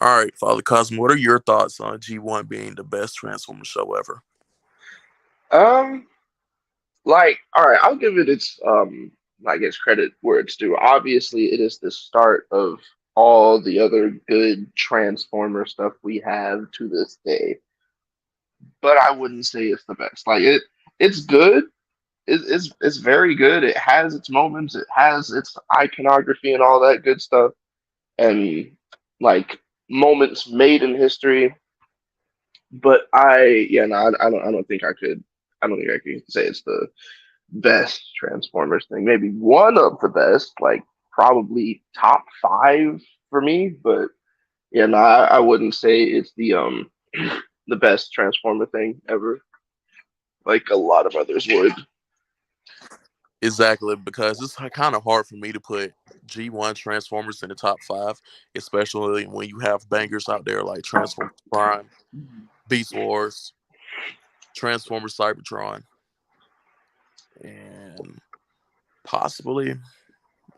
All right, Father Cosmo, what are your thoughts on G1 being the best Transformers show ever? Um, all right, I'll give it its I guess credit where it's due. Obviously, it is the start of all the other good Transformer stuff we have to this day. But I wouldn't say it's the best. It's good. It's very good. It has its moments. It has its iconography and all that good stuff, and like moments made in history. But yeah, no, I don't think I could. I don't think I could say it's the best Transformers thing. Maybe one of the best, like probably top five for me. But yeah, no, I wouldn't say it's the the best Transformer thing ever, like a lot of others would. Exactly, because it's kind of hard for me to put G1 Transformers in the top five, especially when you have bangers out there like Transformers Prime, Beast Wars, Transformers Cybertron, and possibly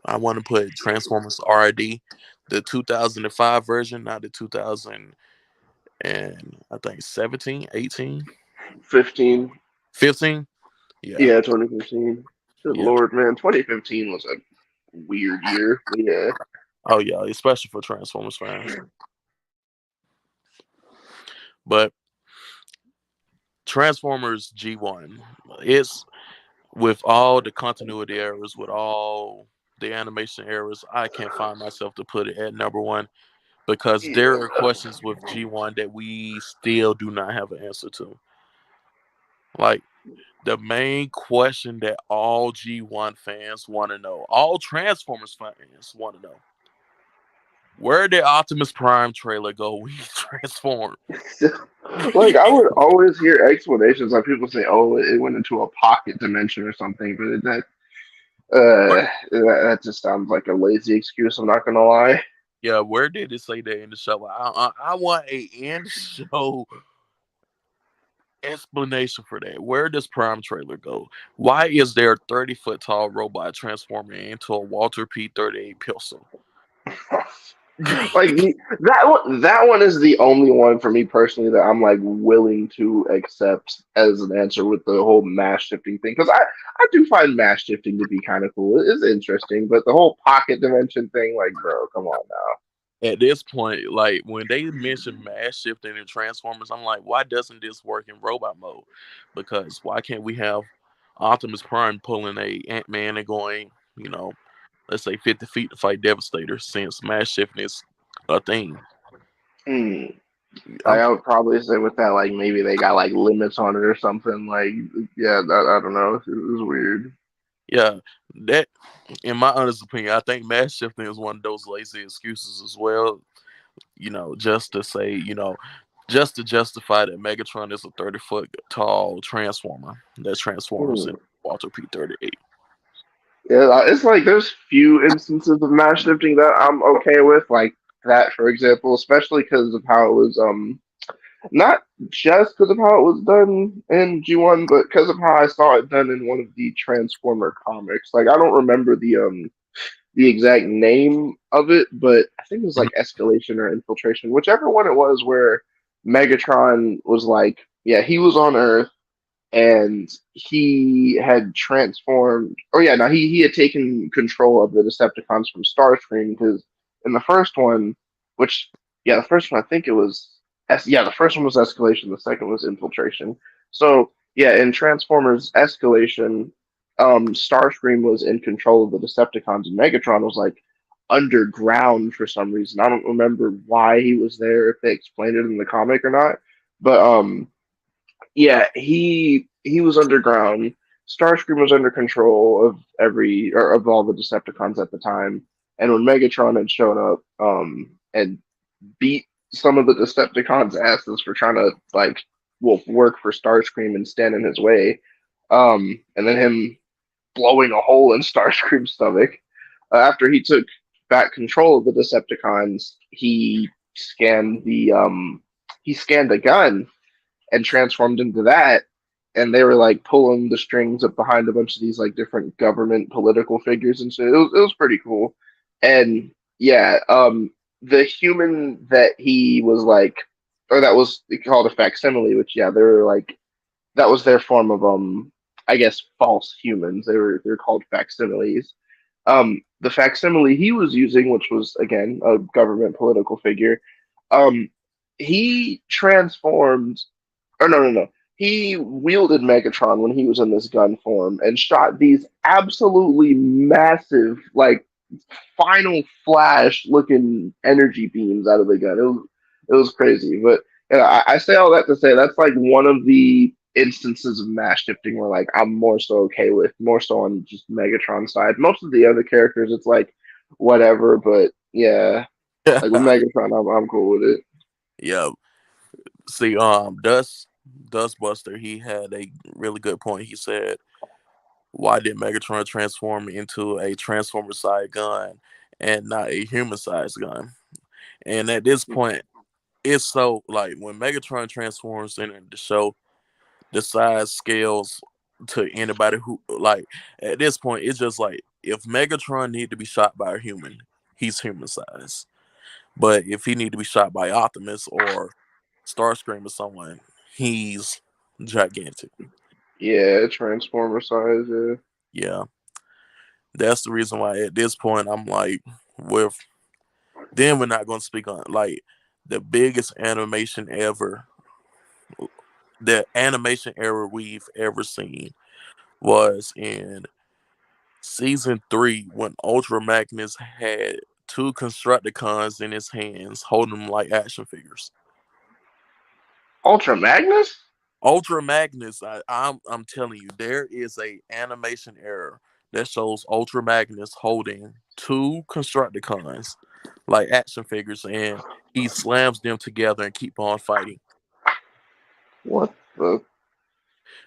I want to put Transformers RID, the 2005 version, not the 2000 and I think 17, 18, 15, 15. Yeah, yeah, 2015. Good yeah. Lord, man, 2015 was a weird year. But yeah, Oh yeah, especially for Transformers fans. But Transformers G1, it's with all the continuity errors, with all the animation errors, I can't find myself to put it at number one because there are yeah. questions with G1 that we still do not have an answer to. Like the main question that all G1 fans want to know, all Transformers fans want to know, where did Optimus Prime trailer go when he transformed? Like I would always hear explanations like people say, "Oh, it went into a pocket dimension or something," but Where, that just sounds like a lazy excuse. I'm not gonna lie. yeah, where did it say that in the show? I want a end show explanation for that. Where does Prime trailer go? Why is there a 30-foot tall robot transforming into a Walter P. 38 pistol? That one is the only one for me personally that I'm like willing to accept as an answer with the whole mass shifting thing because I do find mass shifting to be kind of cool. It is interesting, but the whole pocket dimension thing, like, bro, come on now. At this point, like when they mention mass shifting in Transformers, I'm like, why doesn't this work in robot mode? Because why can't we have Optimus Prime pulling a Ant Man and going, let's say 50 feet to fight Devastator since mass shifting is a thing? Hmm. I'm I would probably say with that, like maybe they got like limits on it or something. Like, yeah, I don't know. It was weird. Yeah, that in my honest opinion, I think mass shifting is one of those lazy excuses as well. Just to say, just to justify that Megatron is a 30-foot tall transformer that transforms in Hmm. Walter P. 38. Yeah, it's like there's few instances of mass shifting that I'm okay with, like that, for example, especially because of how it was not just because of how it was done in G1, but because of how I saw it done in one of the Transformer comics. Like I don't remember the exact name of it, but I think it was like Escalation or Infiltration, whichever one it was, where Megatron was like, yeah, he was on Earth and he had transformed. Oh yeah, no, he had taken control of the Decepticons from Starscream because in the first one, which yeah, the first one I think it was. Yeah, the first one was Escalation. The second was Infiltration. So yeah, in Transformers Escalation, Starscream was in control of the Decepticons, and Megatron was like underground for some reason. I don't remember why he was there, if they explained it in the comic or not. But yeah, he was underground. Starscream was under control of every or of all the Decepticons at the time. And when Megatron had shown up, and beat some of the Decepticons' asses for trying to work for Starscream and stand in his way, and then him blowing a hole in Starscream's stomach. After he took back control of the Decepticons, he scanned a gun and transformed into that. And they were like pulling the strings up behind a bunch of these like different government political figures and shit. It was pretty cool. And yeah, the human that he was like, or that was called a facsimile, which yeah, they were like that was their form of I guess false humans. They're called facsimiles. The facsimile he was using, which was again a government political figure, um, he transformed. Or no. He wielded Megatron when he was in this gun form and shot these absolutely massive, like final flash looking energy beams out of the gun. It was crazy. But I say all that to say that's like one of the instances of mass shifting where like I'm more so okay with, more so on just Megatron side. Most of the other characters, it's like whatever. But yeah, like with Megatron, I'm cool with it. Yeah. See, Dustbuster, he had a really good point. He said, "Why did Megatron transform into a transformer-sized gun and not a human-sized gun?" And at this point, it's so like when Megatron transforms in the show, the size scales to anybody who like. At this point, it's just like if Megatron need to be shot by a human, he's human size. But if he need to be shot by Optimus or Starscream or someone, he's gigantic. Yeah, Transformer size. Yeah. Yeah, that's the reason why at this point I'm like, with then we're not going to speak on like the biggest animation ever. The animation era we've ever seen was in season 3 when Ultra Magnus had two Constructicons in his hands, holding them like action figures. Ultra Magnus? Ultra Magnus, I'm telling you, there is a animation error that shows Ultra Magnus holding two Constructicons like action figures, and he slams them together and keep on fighting. What the?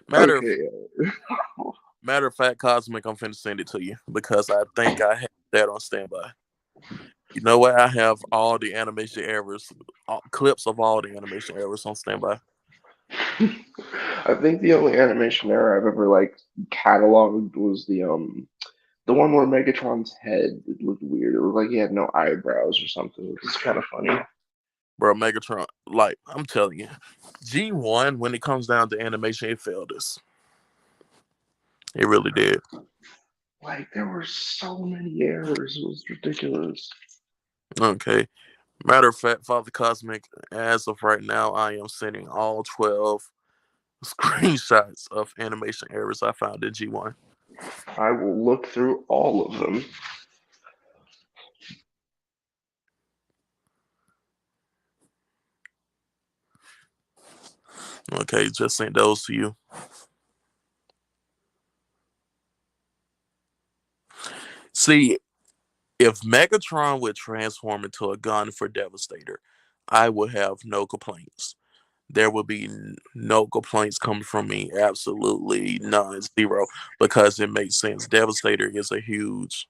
Matter of Okay. matter of fact, Cosmic, I'm finna send it to you because I think I have that on standby. You know what? I have all the animation errors, clips of all the animation errors on standby. I think the only animation error I've ever like cataloged was the one where Megatron's head it looked weird. It was like he had no eyebrows or something. It was kind of funny. Bro, Megatron, like I'm telling you, G1 when it comes down to animation, it failed us. It really did. Like there were so many errors. It was ridiculous. Okay. Matter of fact, Father Cosmic, as of right now, I am sending all 12 screenshots of animation errors I found in G1. I will look through all of them. Okay, just sent those to you. See, if Megatron would transform into a gun for Devastator, I would have no complaints. There would be no complaints coming from me. Absolutely none, zero, because it makes sense. Devastator is a huge.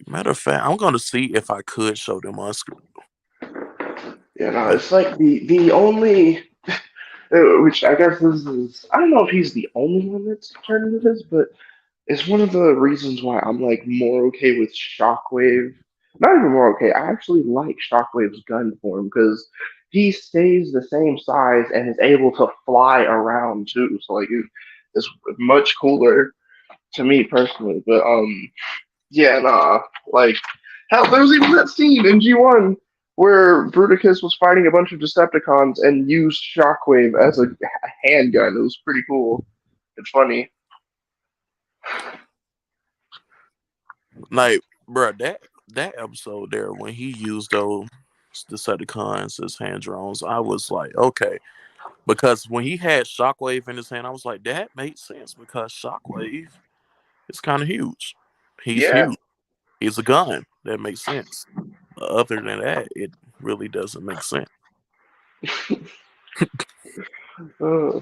Matter of fact, I'm going to see if I could show them on screen. You know, it's like the only which I guess this is I don't know if he's the only one that's turned into this, but it's one of the reasons why I'm like more okay with Shockwave. Not even more okay. I actually like Shockwave's gun form because he stays the same size and is able to fly around too. So like it's much cooler to me personally. But yeah, nah. Like hell, there was even that scene in G1 where Bruticus was fighting a bunch of Decepticons and used Shockwave as a handgun. It was pretty cool. It's funny. Like, bro, that episode there when he used those Decepticons as hand drones, I was like, okay, because when he had Shockwave in his hand, I was like, that makes sense because Shockwave is kind of huge. He's Yeah. huge. He's a gun. That makes sense. Other than that, it really doesn't make sense. Uh,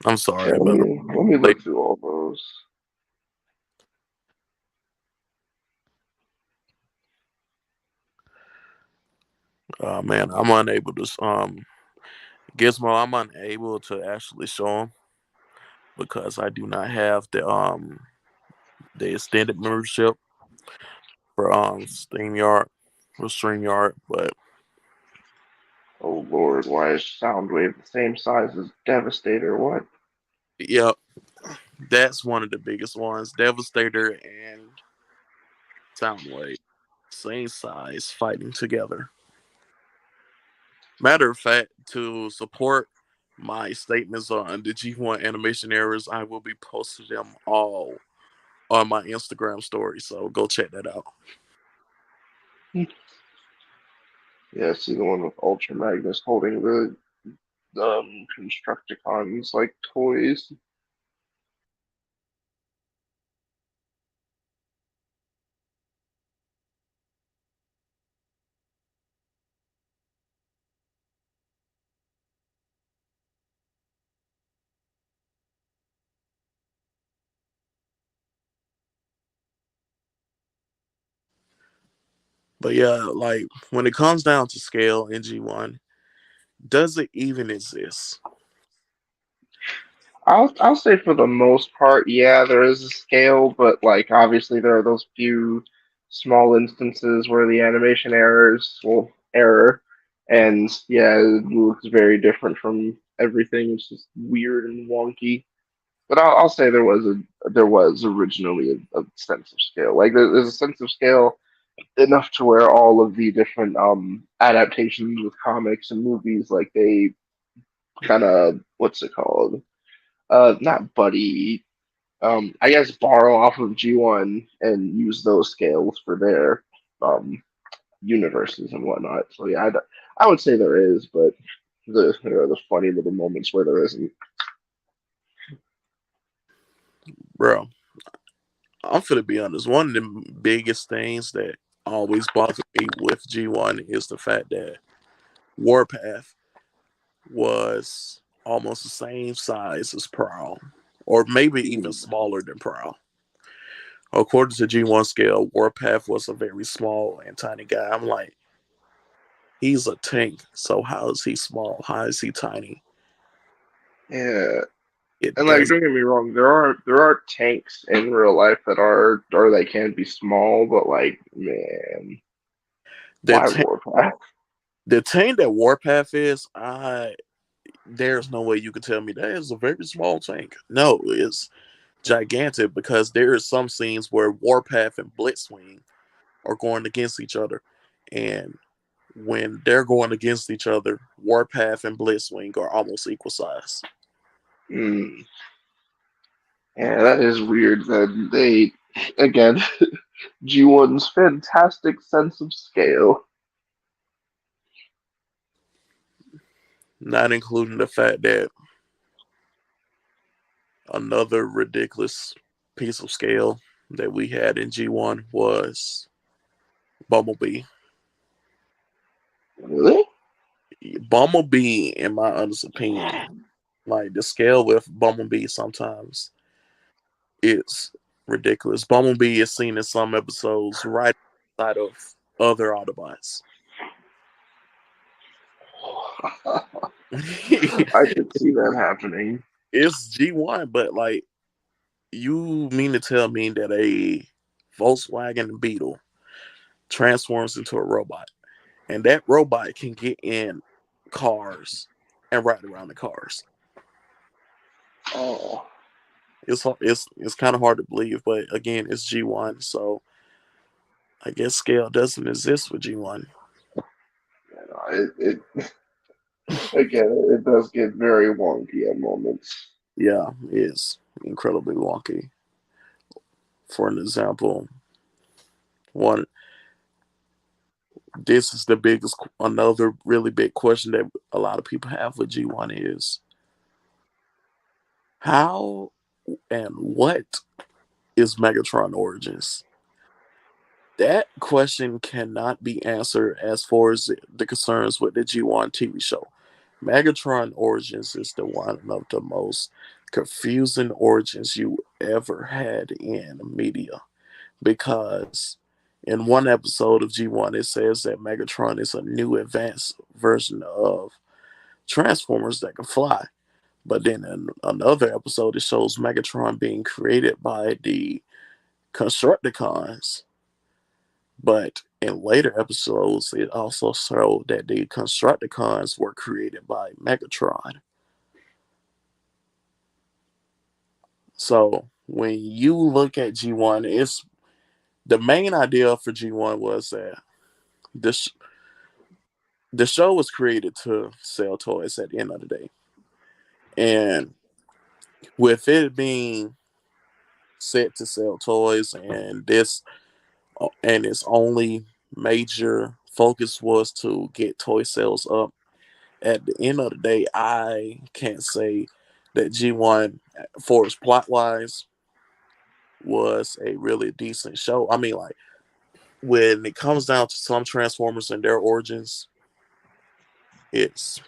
I'm yeah, sorry, let but me like, look through all those. man, I'm unable to Gizmo. I'm unable to actually show him because I do not have the extended membership. for StreamYard or StreamYard, but Oh Lord, why is Soundwave the same size as Devastator? What? yep, that's one of the biggest ones. Devastator and Soundwave, same size, fighting together. Matter of fact, to support my statements on the G1 animation errors, I will be posting them all on my Instagram story. So go check that out. Yeah, see the one with Ultra Magnus holding the Constructicons like toys. But yeah, like when it comes down to scale in G1, does it even exist? I'll say for the most part, yeah, there is a scale, but like obviously there are those few small instances where the animation errors will error, and yeah, it looks very different from everything. It's just weird and wonky. But I'll say there was originally a sense of scale. Like there's a sense of scale enough to where all of the different adaptations with comics and movies, like they kind of what's it called? Not buddy. I guess borrow off of G1 and use those scales for their universes and whatnot. So yeah, I would say there is, but there are the funny little moments where there isn't. Bro, I'm finna be honest. One of the biggest things that always bothered me with G1 is the fact that Warpath was almost the same size as Prowl, or maybe even smaller than Prowl. According to G1 scale, Warpath was a very small and tiny guy. I'm like, he's a tank, so how is he small? How is he tiny? Yeah, It and like does. don't get me wrong, there are tanks in real life that are or they can be small, but like man, The why tank, Warpath? the tank that Warpath is, there's no way you could tell me that is a very small tank. No, it's gigantic because there are some scenes where Warpath and Blitzwing are going against each other, and when they're going against each other, Warpath and Blitzwing are almost equal size. Mm, yeah, that is weird. That they again G1's fantastic sense of scale. Not including the fact that another ridiculous piece of scale that we had in G1 was Bumblebee. Really? Bumblebee, in my honest opinion, like the scale with Bumblebee sometimes it's ridiculous. Bumblebee is seen in some episodes right outside of other Autobots. I could see that happening. It's G1, but like you mean to tell me that a Volkswagen Beetle transforms into a robot and that robot can get in cars and ride around the cars? Oh, It's kind of hard to believe, but again, it's G1, so I guess scale doesn't exist with G1. you know, it again, it does get very wonky at moments. Yeah, it's incredibly wonky. For an example, one this is the biggest another really big question that a lot of people have with G1 is how and what is Megatron Origins? That question cannot be answered as far as the concerns with the G1 TV show. Megatron Origins is the one of the most confusing origins you ever had in media because in one episode of G1 it says that Megatron is a new advanced version of Transformers that can fly. But then in another episode it shows Megatron being created by the Constructicons But in later episodes, it also showed that the Constructicons were created by Megatron. So when you look at G1, it's the main idea for G1 was that this the show was created to sell toys at the end of the day. And with it being set to sell toys and its only major focus was to get toy sales up, at the end of the day I can't say that G1 for its plot wise was a really decent show. I mean, like, when it comes down to some Transformers and their origins, it's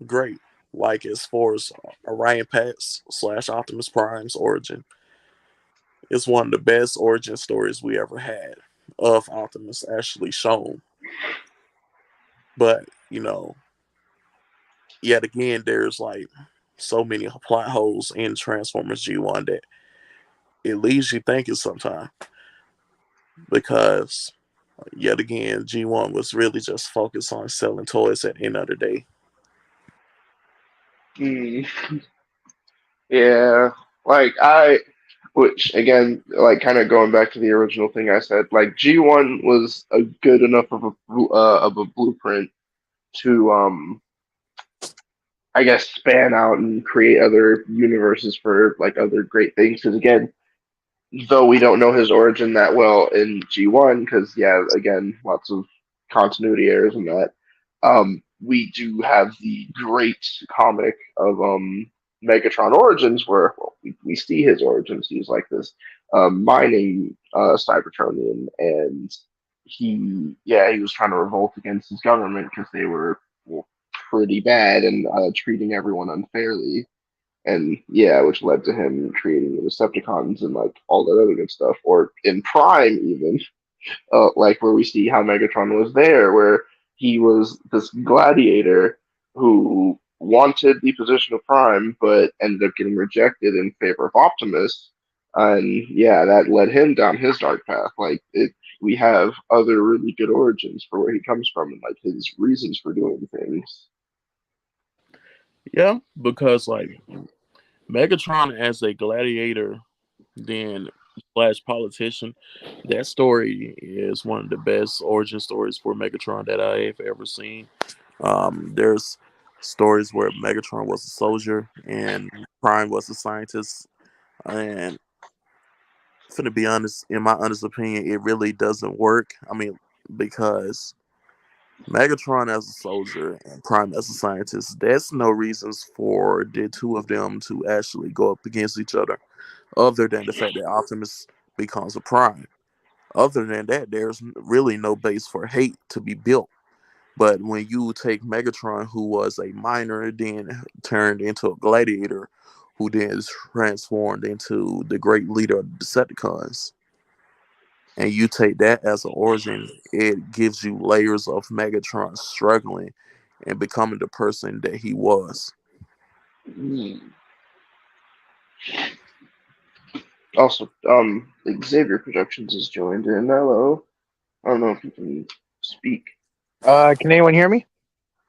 great. Like, as far as Orion Pax slash Optimus Prime's origin, it's one of the best origin stories we ever had of Optimus actually shown. But, yet again, there's like so many plot holes in Transformers G1 that it leaves you thinking sometimes because, yet again, G1 was really just focused on selling toys at the end of the day. Mm, yeah, like which again, like kind of going back to the original thing I said, like G1 was a good enough of a blueprint to I guess span out and create other universes for like other great things. Because again, though we don't know his origin that well in G1, because yeah, again, lots of continuity errors in that. We do have the great comic of Megatron Origins, where well, we see his origins. He's like this mining Cybertronian, and he was trying to revolt against his government because they were well, pretty bad and treating everyone unfairly, and yeah, which led to him creating the Decepticons and like all that other good stuff. Or in Prime, even like where we see how Megatron was there, where he was this gladiator who wanted the position of Prime, but ended up getting rejected in favor of Optimus. And yeah, that led him down his dark path. Like it, we have other really good origins for where he comes from and like his reasons for doing things. Yeah, because like Megatron as a gladiator, then slash politician, that story is one of the best origin stories for Megatron that I've ever seen. There's stories where Megatron was a soldier and Prime was a scientist, and to be honest, in my honest opinion, it really doesn't work. I mean, because Megatron as a soldier and Prime as a scientist, that's no reasons for the two of them to actually go up against each other, other than the fact that Optimus becomes a Prime. Other than that, there's really no base for hate to be built. But when you take Megatron, who was a miner, then turned into a gladiator, who then is transformed into the great leader of the Decepticons, and you take that as an origin, it gives you layers of Megatron struggling and becoming the person that he was. Mm. Also, Xavier Productions is joined in. Hello. I don't know if you can speak. Can anyone hear me?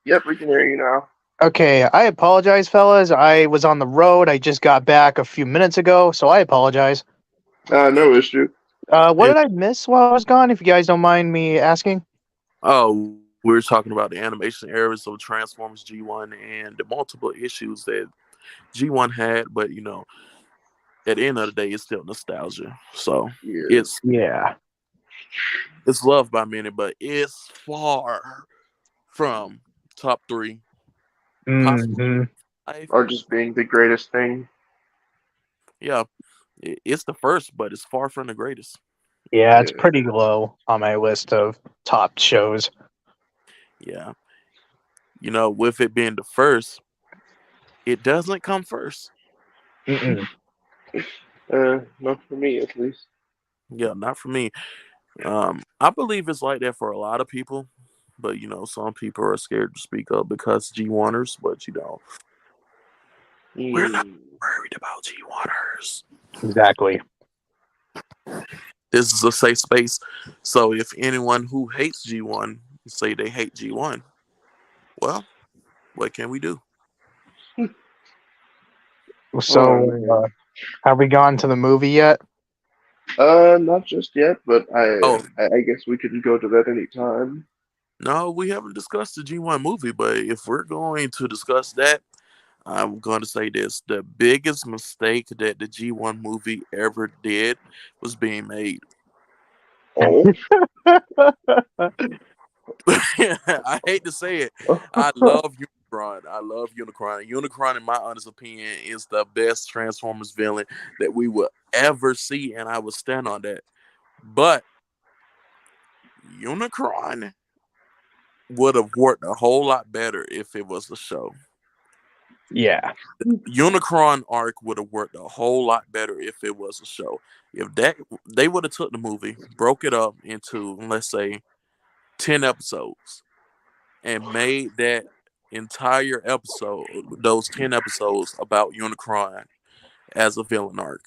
Yep, we can hear you now. Okay, I apologize, fellas. I was on the road. I just got back a few minutes ago, so I apologize. No issue. What And did I miss while I was gone, if you guys don't mind me asking? oh, we're talking about the animation errors of Transformers G1 and the multiple issues that G1 had, but at the end of the day, it's still nostalgia. So Yeah. it's Yeah. it's loved by many, but it's far from top three, possibly Hmm. five. Or just being the greatest thing. Yeah, it's the first, but it's far from the greatest. Yeah, it's Yeah. pretty low on my list of top shows. Yeah, with it being the first, it doesn't come first. Mm-mm. Not for me at least. Yeah, not for me. I believe it's like that for a lot of people, but some people are scared to speak up because G1ers. But we're not Mm. worried about G1ers. Exactly. This is a safe space. So if anyone who hates G1 say they hate G1, well, what can we do? Oh So, man. have we gone to the movie yet? Not just yet, but Oh, I guess we can go to that anytime. no, we haven't discussed the G1 movie, but if we're going to discuss that, I'm going to say this. The biggest mistake that the G1 movie ever did was being made. Oh. I hate to say it. I love Unicron. I love Unicron. Unicron, in my honest opinion, is the best Transformers villain that we will ever see, and I would stand on that. But Unicron would have worked a whole lot better if it was a show. Yeah. Unicron arc would have worked a whole lot better if it was a show. If that they would have took the movie, broke it up into let's say 10 episodes, and made that entire episode, those 10 episodes about Unicron as a villain arc,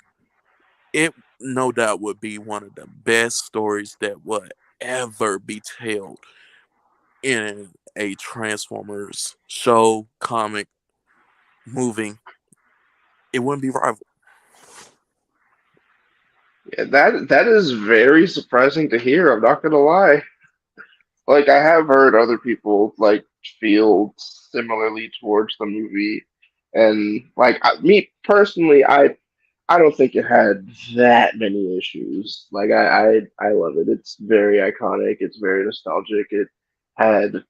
it no doubt would be one of the best stories that would ever be told in a Transformers show, comic, movie. It wouldn't be rival. Yeah, that is very surprising to hear. I'm not gonna lie. Like I have heard other people like feel similarly towards the movie, and like me personally, I don't think it had that many issues. Like I love it. It's very iconic. It's very nostalgic. It had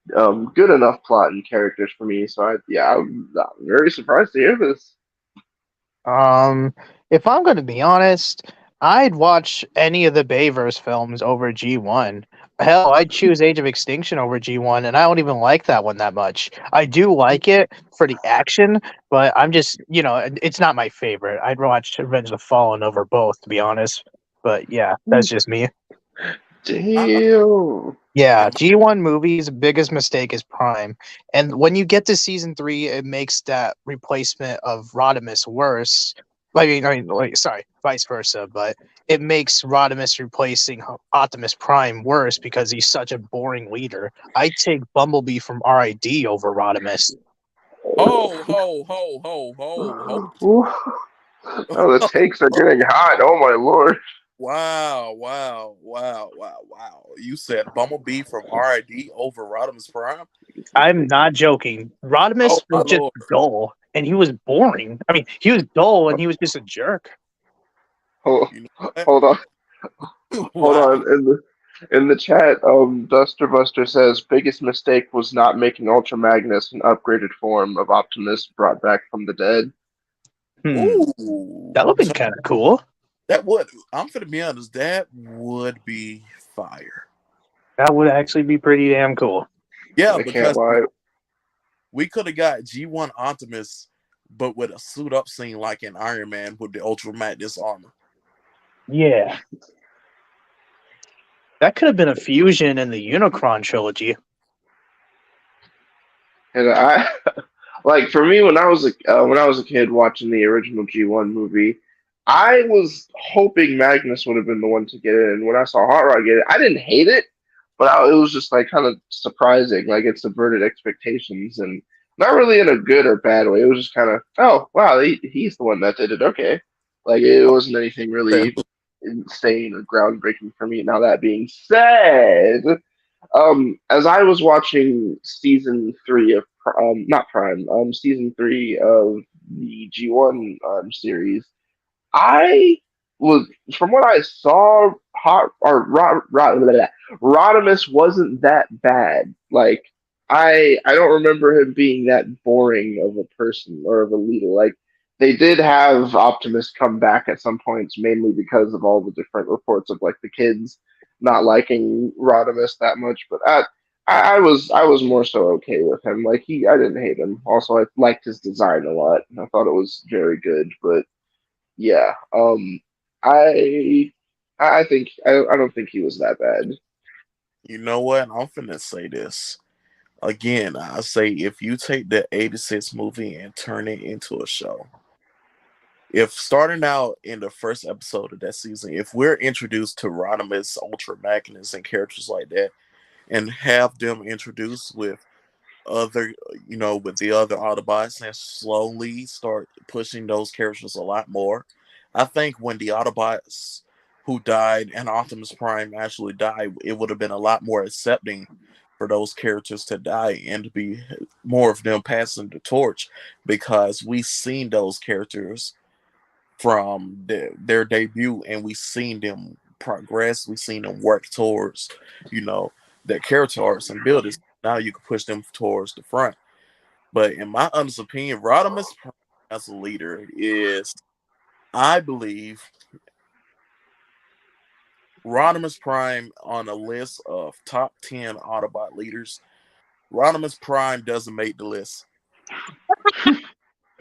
good enough plot and characters for me. So I'm very surprised to hear this. Um, if I'm going to be honest, I'd watch any of the Bayverse films over G1. Hell, I'd choose Age of Extinction over G1, and I don't even like that one that much. I do like it for the action, but I'm just, it's not my favorite. I'd watch Revenge of the Fallen over both, to be honest. But yeah, that's just me. I, Damn. Yeah, in my, G1 movies' biggest mistake is Prime. And when you get to season three, it makes that replacement of Rodimus worse. Sorry, vice versa, but it makes Rodimus replacing Optimus Prime worse because he's such a boring leader. I take Bumblebee from RID over Rodimus. ho ho ho ho ho ho. Ooh. Oh, the takes are getting hot. Oh my lord. Wow, wow, wow, wow, wow. You said Bumblebee from RID over Rodimus Prime? I'm not joking. Oh Rodimus my was just lord. dull, and he was boring. I mean, he was dull, and he was just a jerk. Hold, You know what? hold on. Hold Wow. on. In the chat, Duster Buster says biggest mistake was not making Ultra Magnus an upgraded form of Optimus brought back from the dead. Hmm, Ooh. that would have been So kind of cool. that would I'm gonna be honest, that would be fire. That would actually be pretty damn cool. Yeah, I can't because lie. we could have got G1 Optimus, but with a suit up scene like in Iron Man with the Ultra Magnus armor. Yeah, that could have been a fusion in the Unicron trilogy. And I like for me when I was a kid watching the original G1 movie, I was hoping Magnus would have been the one to get it. And when I saw Hot Rod get it, I didn't hate it, but it was just like kind of surprising. Like it subverted expectations and not really in a good or bad way. It was just kind of oh wow he's the one that did it. Okay, like it wasn't anything really insane or groundbreaking for me. Now that being said. As I was watching season three of not Prime, season three of the G1 series, I was from what I saw, Rodimus wasn't that bad. Like I don't remember him being that boring of a person or of a leader. Like they did have Optimus come back at some points, mainly because of all the different reports of like the kids not liking Rodimus that much. But I was more so okay with him. Like I didn't hate him. Also, I liked his design a lot. I thought it was very good. But yeah, I I don't think he was that bad. You know what? I'm finna say this. Again, I say if you take the 86 movie and turn it into a show, if starting out in the first episode of that season, if we're introduced to Rodimus, Ultra Magnus, and characters like that, and have them introduced with other, with the other Autobots, and slowly start pushing those characters a lot more. I think when the Autobots who died and Optimus Prime actually died, it would have been a lot more accepting for those characters to die and to be more of them passing the torch, because we've seen those characters from their debut, and we've seen them progress. We've seen them work towards, you know, their character arcs and build it. Now you can push them towards the front. But in my honest opinion, Rodimus Prime as a leader is, I believe, Rodimus Prime on a list of top 10 Autobot leaders. Rodimus Prime doesn't make the list.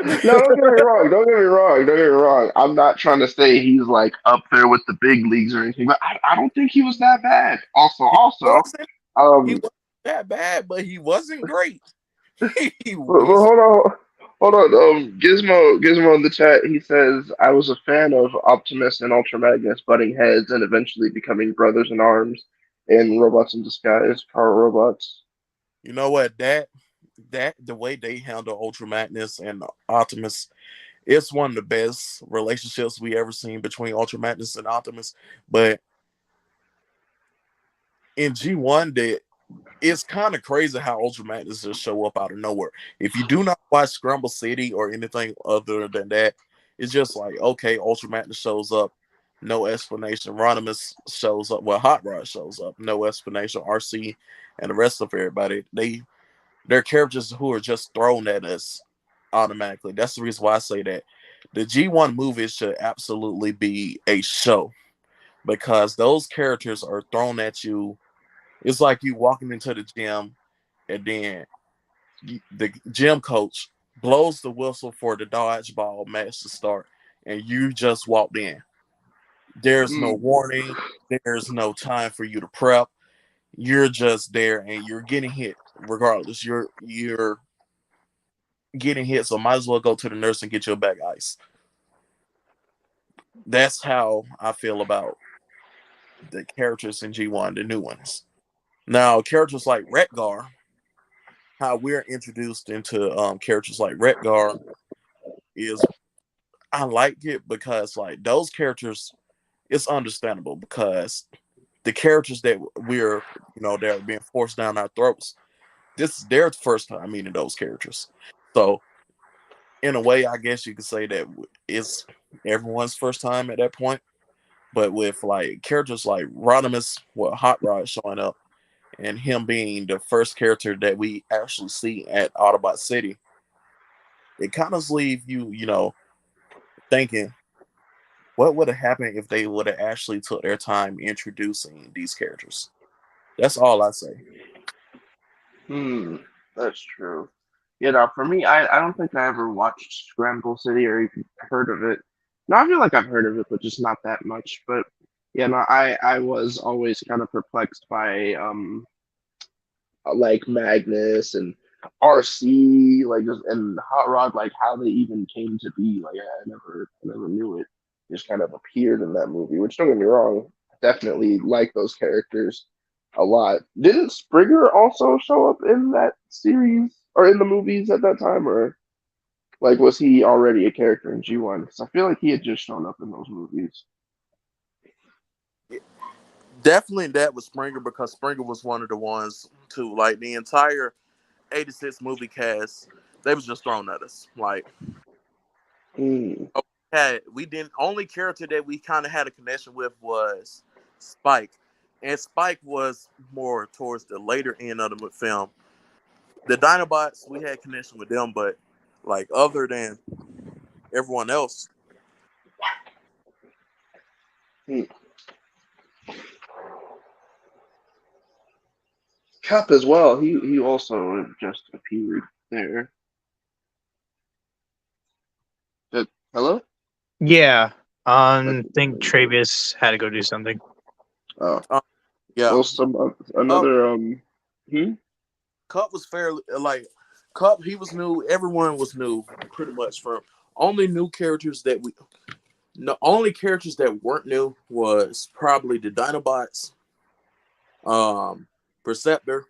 No, don't get me wrong. Don't get me wrong. Don't get me wrong. I'm not trying to say he's like up there with the big leagues or anything, but I don't think he was that bad. He Also, wasn't, he um, wasn't that bad, but he wasn't great. but He's, hold on. Gizmo in the chat. He says I was a fan of Optimus and Ultra Magnus butting heads and eventually becoming brothers in arms in Robots in Disguise, car robots. you know what, that the way they handle Ultra Magnus and Optimus, it's one of the best relationships we ever seen between Ultra Magnus and Optimus. But in G1, that it's kind of crazy how Ultra Magnus just show up out of nowhere. If you do not watch Scramble City or anything other than that, it's just like, okay, Ultra Magnus shows up, no explanation. Rodimus shows up, well, Hot Rod shows up, no explanation. RC and the rest of everybody, they're characters who are just thrown at us automatically. That's the reason why I say that the G1 movies should absolutely be a show, because those characters are thrown at you. It's like you walking into the gym, and then the gym coach blows the whistle for the dodgeball match to start, and you just walked in. There's no Mm. warning. There's no time for you to prep. You're just there, and you're getting hit regardless. You're getting hit, so might as well go to the nurse and get your back ice. That's how I feel about the characters in G1, the new ones. Now, characters like Retgar, how we're introduced into characters like Retgar is, I like it because like those characters, it's understandable because the characters that we're, that are being forced down our throats, this is their first time meeting those characters. So in a way, I guess you could say that it's everyone's first time at that point. But with like characters like Rodimus, well, Hot Rod showing up, and him being the first character that we actually see at Autobot City, it kind of leaves you, thinking what would have happened if they would have actually took their time introducing these characters. That's all I say. Hmm, that's true. Yeah, no, for me, I don't think I ever watched Scramble City or even heard of it. No, I feel like I've heard of it, but just not that much. But yeah, no, I was always kind of perplexed by like Magnus and RC, like just and Hot Rod, like how they even came to be. Like I never knew it. Just kind of appeared in that movie. Which don't get me wrong, definitely like those characters a lot. Didn't Springer also show up in that series or in the movies at that time, or like was he already a character in G1? Because I feel like he had just shown up in those movies. Definitely that was Springer, because Springer was one of the ones too. Like the entire '86 movie cast, they was just thrown at us. Like Mm, we didn't only character that we kind of had a connection with was Spike, and Spike was more towards the later end of the film. The Dinobots, we had connection with them, but like other than everyone else, mm. Cap as well. He also just appeared there. Hello? Yeah. Like, Think Travis had to go do something. oh, um, yeah, well, some Cup, another hmm? Cup was fairly like Cup. He was new. Everyone was new, pretty much from only new characters that we the only characters that weren't new was probably the Dinobots, um, Perceptor,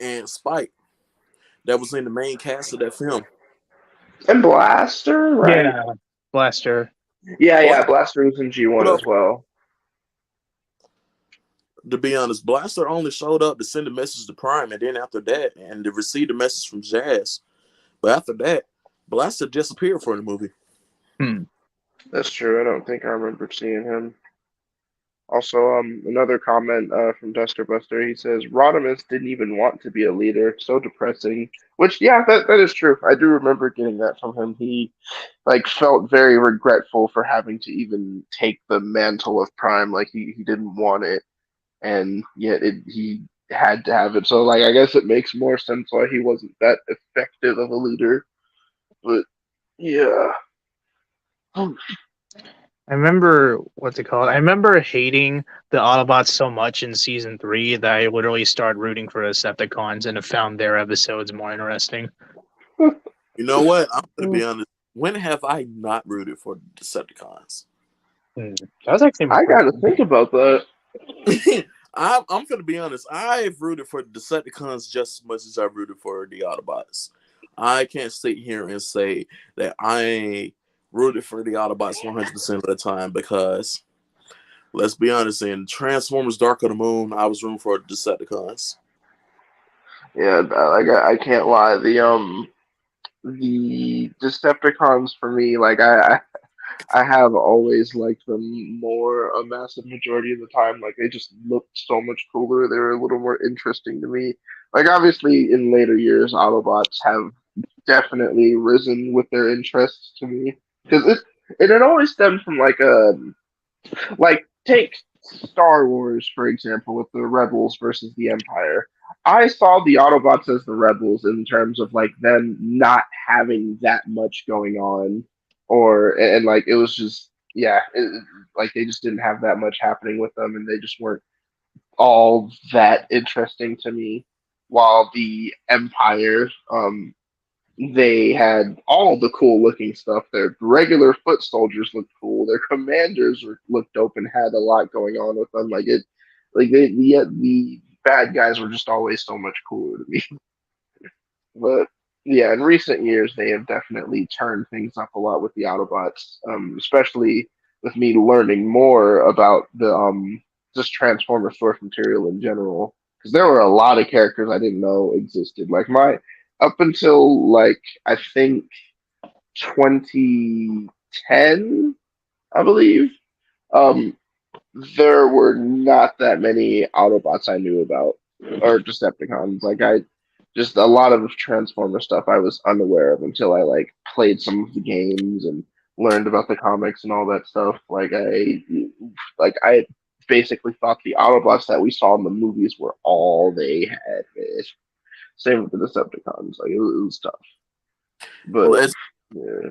and Spike that was in the main cast of that film. And Blaster, right? Yeah, Blaster. Yeah, Blaster yeah, Blaster was in showed G1 up. as well. To be honest, Blaster only showed up to send a message to Prime, and then after that, and to receive the message from Jazz. But after that, Blaster disappeared for the movie. Hmm. That's true. I don't think I remember seeing him. Also, another comment from Duster Buster. He says Rodimus didn't even want to be a leader. So depressing. Which, yeah, that is true. I do remember getting that from him. He like felt very regretful for having to even take the mantle of Prime. Like he didn't want it, and yet he had to have it. So like I guess it makes more sense why he wasn't that effective of a leader. But yeah. I remember what's it called? I remember hating the Autobots so much in season 3 that I literally started rooting for Decepticons and have found their episodes more interesting. You know what? I'm gonna be honest. When have I not rooted for the Decepticons? Hmm. That was actually my I first gotta one. think about that. I'm gonna be honest. I've rooted for the Decepticons just as much as I rooted for the Autobots. I can't sit here and say that I rooted for the Autobots 100% of the time because let's be honest. In Transformers: Dark of the Moon, I was rooting for the Decepticons. Yeah, like I can't lie. The Decepticons for me, like I have always liked them more a massive majority of the time. Like they just looked so much cooler. They were a little more interesting to me. Like obviously in later years, Autobots have definitely risen with their interests to me because it had always stemmed from like take Star Wars for example with the Rebels versus the Empire. I saw the Autobots as the rebels in terms of like them not having that much going on, or and like it was just yeah, like they just didn't have that much happening with them, and they just weren't all that interesting to me. While the Empire, they had all the cool looking stuff. Their regular foot soldiers looked cool. Their commanders looked dope and had a lot going on with them. Like the bad guys were just always so much cooler to me. But yeah, in recent years they have definitely turned things up a lot with the Autobots, especially with me learning more about the just Transformer source material in general. Because there were a lot of characters I didn't know existed. Like my up until like I think 2010, I believe. Um, there were not that many Autobots I knew about, or Decepticons. Like I, just a lot of Transformer stuff I was unaware of until I like played some of the games and learned about the comics and all that stuff. I basically thought the Autobots that we saw in the movies were all they had. Man. Same with the Decepticons. Like it was tough, Well, but as yeah,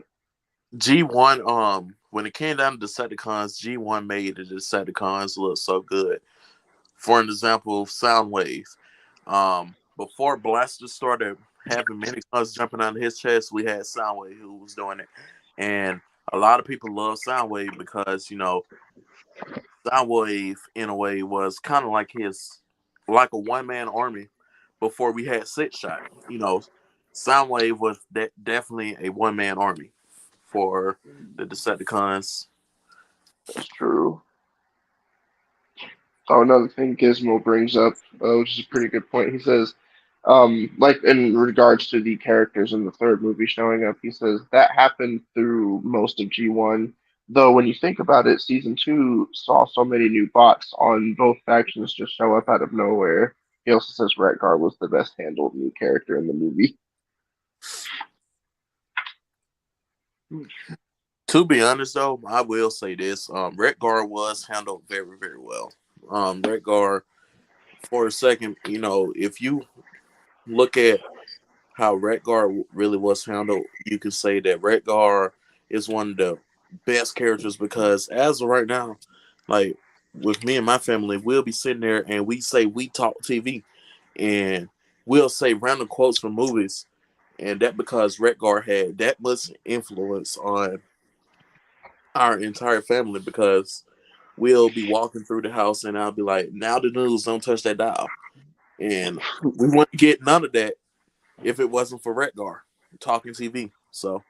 G1, when it came down to Decepticons, G1 made the Decepticons look so good. For an example, Soundwave. Before Blaster started having many guns jumping out of his chest, we had Soundwave who was doing it, and a lot of people love Soundwave because Soundwave in a way was kind of like like a one man army before we had Six Shot. Soundwave was definitely a one man army for the Decepticons. that's true. Oh, another thing Gizmo brings up, which is a pretty good point. He says, like in regards to the characters in the third movie showing up, he says that happened through most of G1. Though when you think about it, season two saw so many new bots on both factions just show up out of nowhere. He also says Retgar was the best handled new character in the movie. To be honest, though, I will say this: Redgar was handled very, very well. Redgar, for a second, if you look at how Redgar really was handled, you can say that Redgar is one of the best characters because as of right now, like with me and my family, we'll be sitting there and we say we talk TV, and we'll say random quotes from movies, and that because Redgar had that much influence on our entire family because we'll be walking through the house and I'll be like, now the noodles don't touch that dial. And we wouldn't get none of that if it wasn't for Redgar talking TV. So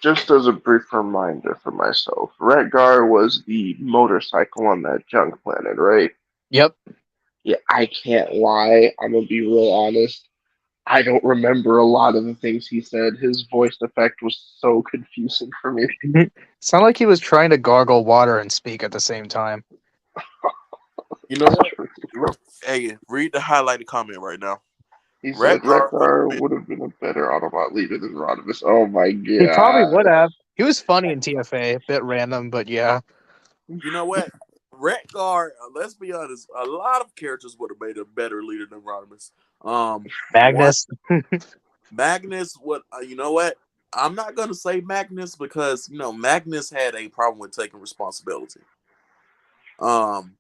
Just as a brief reminder for myself, Redgar was the motorcycle on that junk planet, right? Yep. Yeah, I can't lie. I'm gonna be real honest. I don't remember a lot of the things he said. His voice effect was so confusing for me. Sound like he was trying to gargle water and speak at the same time. you know what? Hey, read the highlighted comment right now. He said Redgar would Rekgar have would have been a better Autobot leader than Rodimus. Oh my He probably would god. have. He was funny in TFA, a bit random, but yeah. you know what? Redgar, let's be honest, a lot of characters would have made a better leader than Rodimus. One Magnus. Magnus would, you know what? I'm not gonna say Magnus because Magnus had a problem with taking responsibility. Um,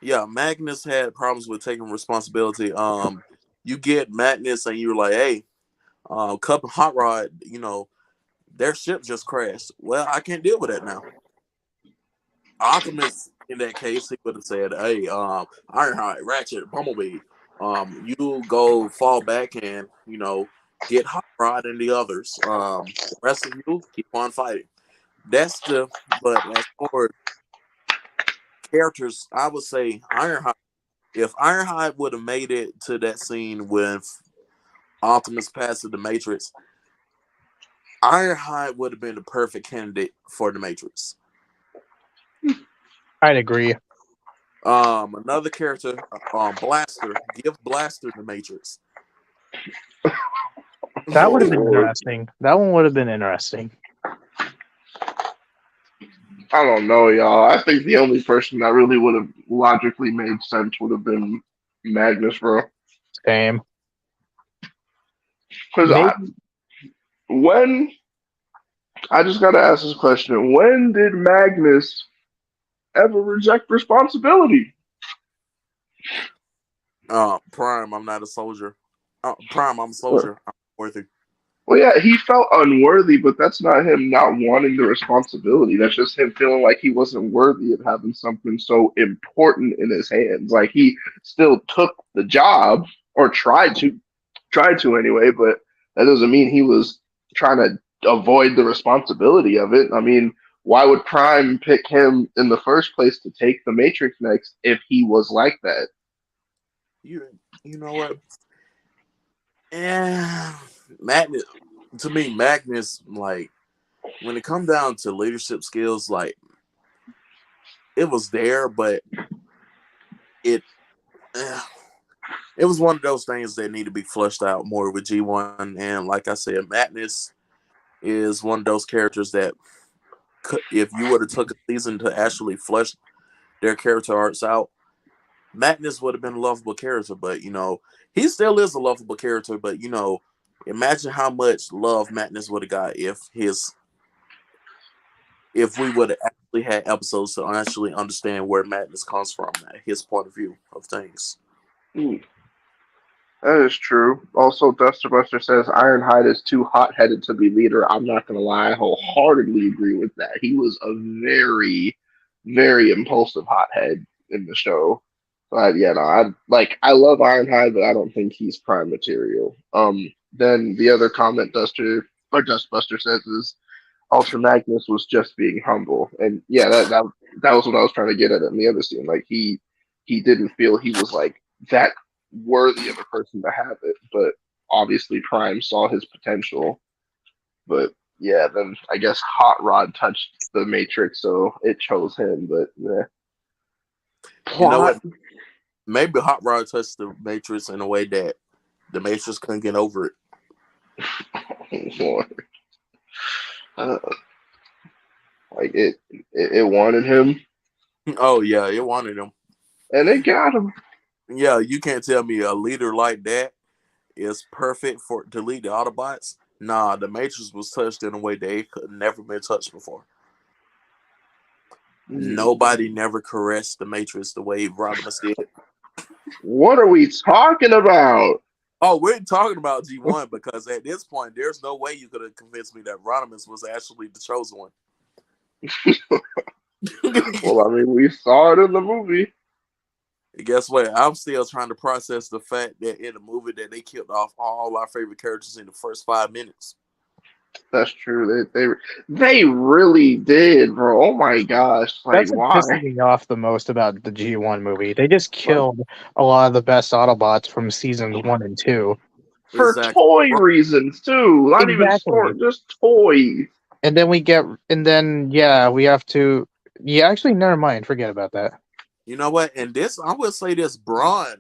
yeah, Magnus had problems with taking responsibility. You get Magnus and you're like, hey, Cup and Hot Rod, their ship just crashed. Well, I can't deal with that now. Optimus, in that case, he would have said, "Hey, Ironhide, Ratchet, Bumblebee, you go fall back and get Hot Rod and the others. The rest of you keep on fighting." That's the. But as for characters, I would say Ironhide. If Ironhide would have made it to that scene with Optimus passing the Matrix, Ironhide would have been the perfect candidate for the Matrix. I'd agree. Another character, Blaster. Give Blaster the Matrix. That would have been Oh, interesting. That one would have been interesting. I don't know, y'all. I think the only person that really would have logically made sense would have been Magnus, bro. Same. Because Maybe when I just gotta ask this question: when did Magnus ever reject responsibility? Prime. I'm not a soldier. Prime. I'm a soldier. I'm worthy. Well, yeah, he felt unworthy, but that's not him not wanting the responsibility. That's just him feeling like he wasn't worthy of having something so important in his hands. Like he still took the job or tried to anyway, but that doesn't mean he was trying to avoid the responsibility of it. I mean, why would Prime pick him in the first place to take the Matrix next if he was like that? You you know what? Yeah, Magnus. To me, Magnus, like when it comes down to leadership skills, like it was there, but it eh, it was one of those things that need to be flushed out more with G1. And like I said, Magnus is one of those characters that if you would have took a season to actually flush their character arcs out, Magnus would have been a lovable character. But he still is a lovable character. But imagine how much love Magnus would have got if we would have actually had episodes to actually understand where Magnus comes from, his point of view of things. Hmm. That is true. Also, Duster Buster says Ironhide is too hot headed to be leader. I'm not gonna lie, I wholeheartedly agree with that. He was a very, very impulsive hothead in the show. But yeah, no, I love Ironhide, but I don't think he's prime material. Then the other comment Dust Buster says is Ultra Magnus was just being humble, and yeah, that was what I was trying to get at in the other scene. Like he didn't feel he was like that worthy of a person to have it, but obviously Prime saw his potential. But yeah, then I guess Hot Rod touched the Matrix, so it chose him. But yeah, You know plot. what? Maybe Hot Rod touched the Matrix in a way that the Matrix couldn't get over it. uh, like it wanted him, Oh yeah, it wanted him. and it got him. Yeah, you can't tell me a leader like that is perfect for to lead the Autobots. Nah, the Matrix was touched in a way that it could never been touched before. Hmm. Nobody never caressed the Matrix the way Rodimus did. What are we talking about? Oh, we're talking about G1 because at this point, there's no way you could have convinced me that Rodimus was actually the chosen one. Well, I mean, we saw it in the movie. Guess what? I'm still trying to process the fact that in the movie that they killed off all our favorite characters in the first 5 minutes. That's true. They really did, bro. Oh my gosh! Like, That's what why? pisses me off the most about the G1 movie. They just Like, killed a lot of the best Autobots from seasons 1 and 2. for Exactly. toy reasons too. Not even Exactly. sport, just toys. And then yeah, we have to. Yeah, actually, never mind. Forget about that. You know what? And this, I will say this, Braun,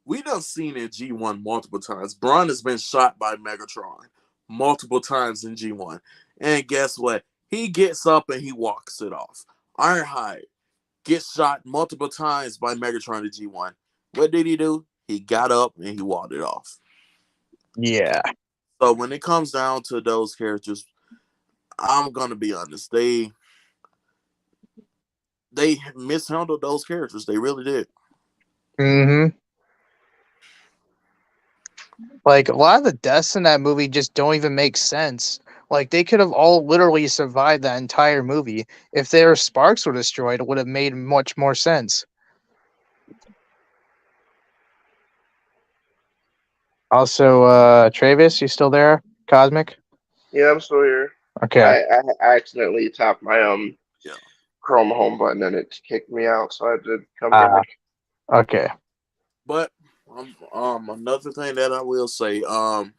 we done seen in G1 multiple times. Braun has been shot by Megatron multiple times in G1. And guess what? He gets up and he walks it off. Ironhide gets shot multiple times by Megatron in G1. What did he do? He got up and he walked it off. Yeah. So when it comes down to those characters, I'm gonna be honest. They mishandled those characters. They really did. Mm-hmm. Like a lot of the deaths in that movie just don't even make sense. Like they could have all literally survived that entire movie. If their sparks were destroyed, it would have made much more sense. Also, Travis, you still there? Cosmic? Yeah, I'm still here. Okay. I accidentally tapped my Yeah. Chrome home button and it kicked me out, so I had to come Ah, back. okay. But another thing that I will say, in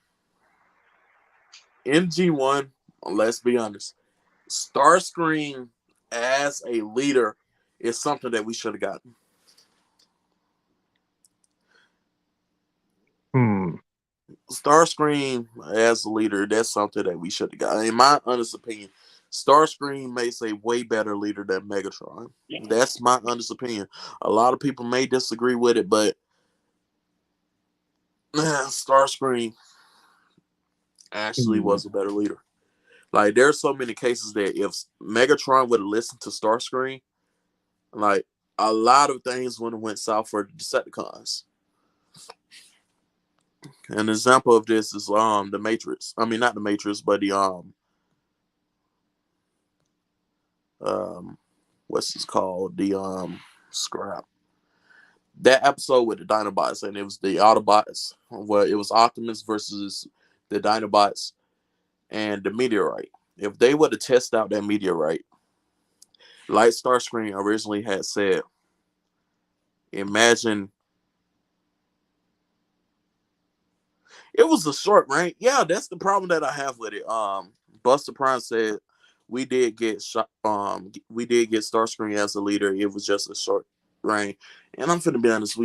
G1, let's be honest, Starscream as a leader is something that we should have gotten. Hmm. Starscream as a leader, that's something that we should have got. In my honest opinion, Starscream makes a way better leader than Megatron. That's my honest opinion. A lot of people may disagree with it, but Starscream actually Hmm. was a better leader. Like there's so many cases that if Megatron would have listened to Starscream, like a lot of things would have went south for the Decepticons. An example of this is the Matrix. I mean not the Matrix, but the um what's this called? The scrap. That episode with the Dinobots and it was the Autobots. Well, it was Optimus versus the Dinobots and the meteorite. If they would have tested out that meteorite, like Starscream originally had said, imagine it was a short range. Yeah, that's the problem that I have with it. Buster Prime said we did get shot. We did get Starscream as a leader. It was just a short range, and I'm finna be honest.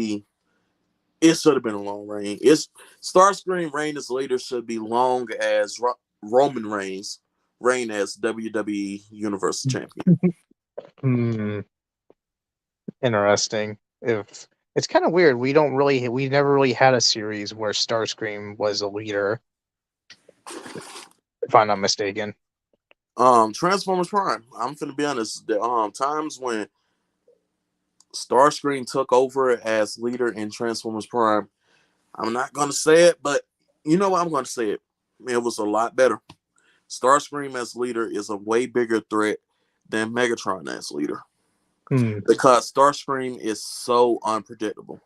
It should have been a long reign. It's Starscream reign as leader should be long as Roman Reigns reign as WWE Universal Champion. Hmm. Interesting. If it's kind of weird, we never really had a series where Starscream was a leader, if I'm not mistaken. Transformers Prime. I'm finna be honest. The times when Starscream took over as leader in Transformers Prime, I'm not gonna say it, but you know what? I'm gonna say it. It was a lot better. Starscream as leader is a way bigger threat than Megatron as leader Hmm. because Starscream is so unpredictable.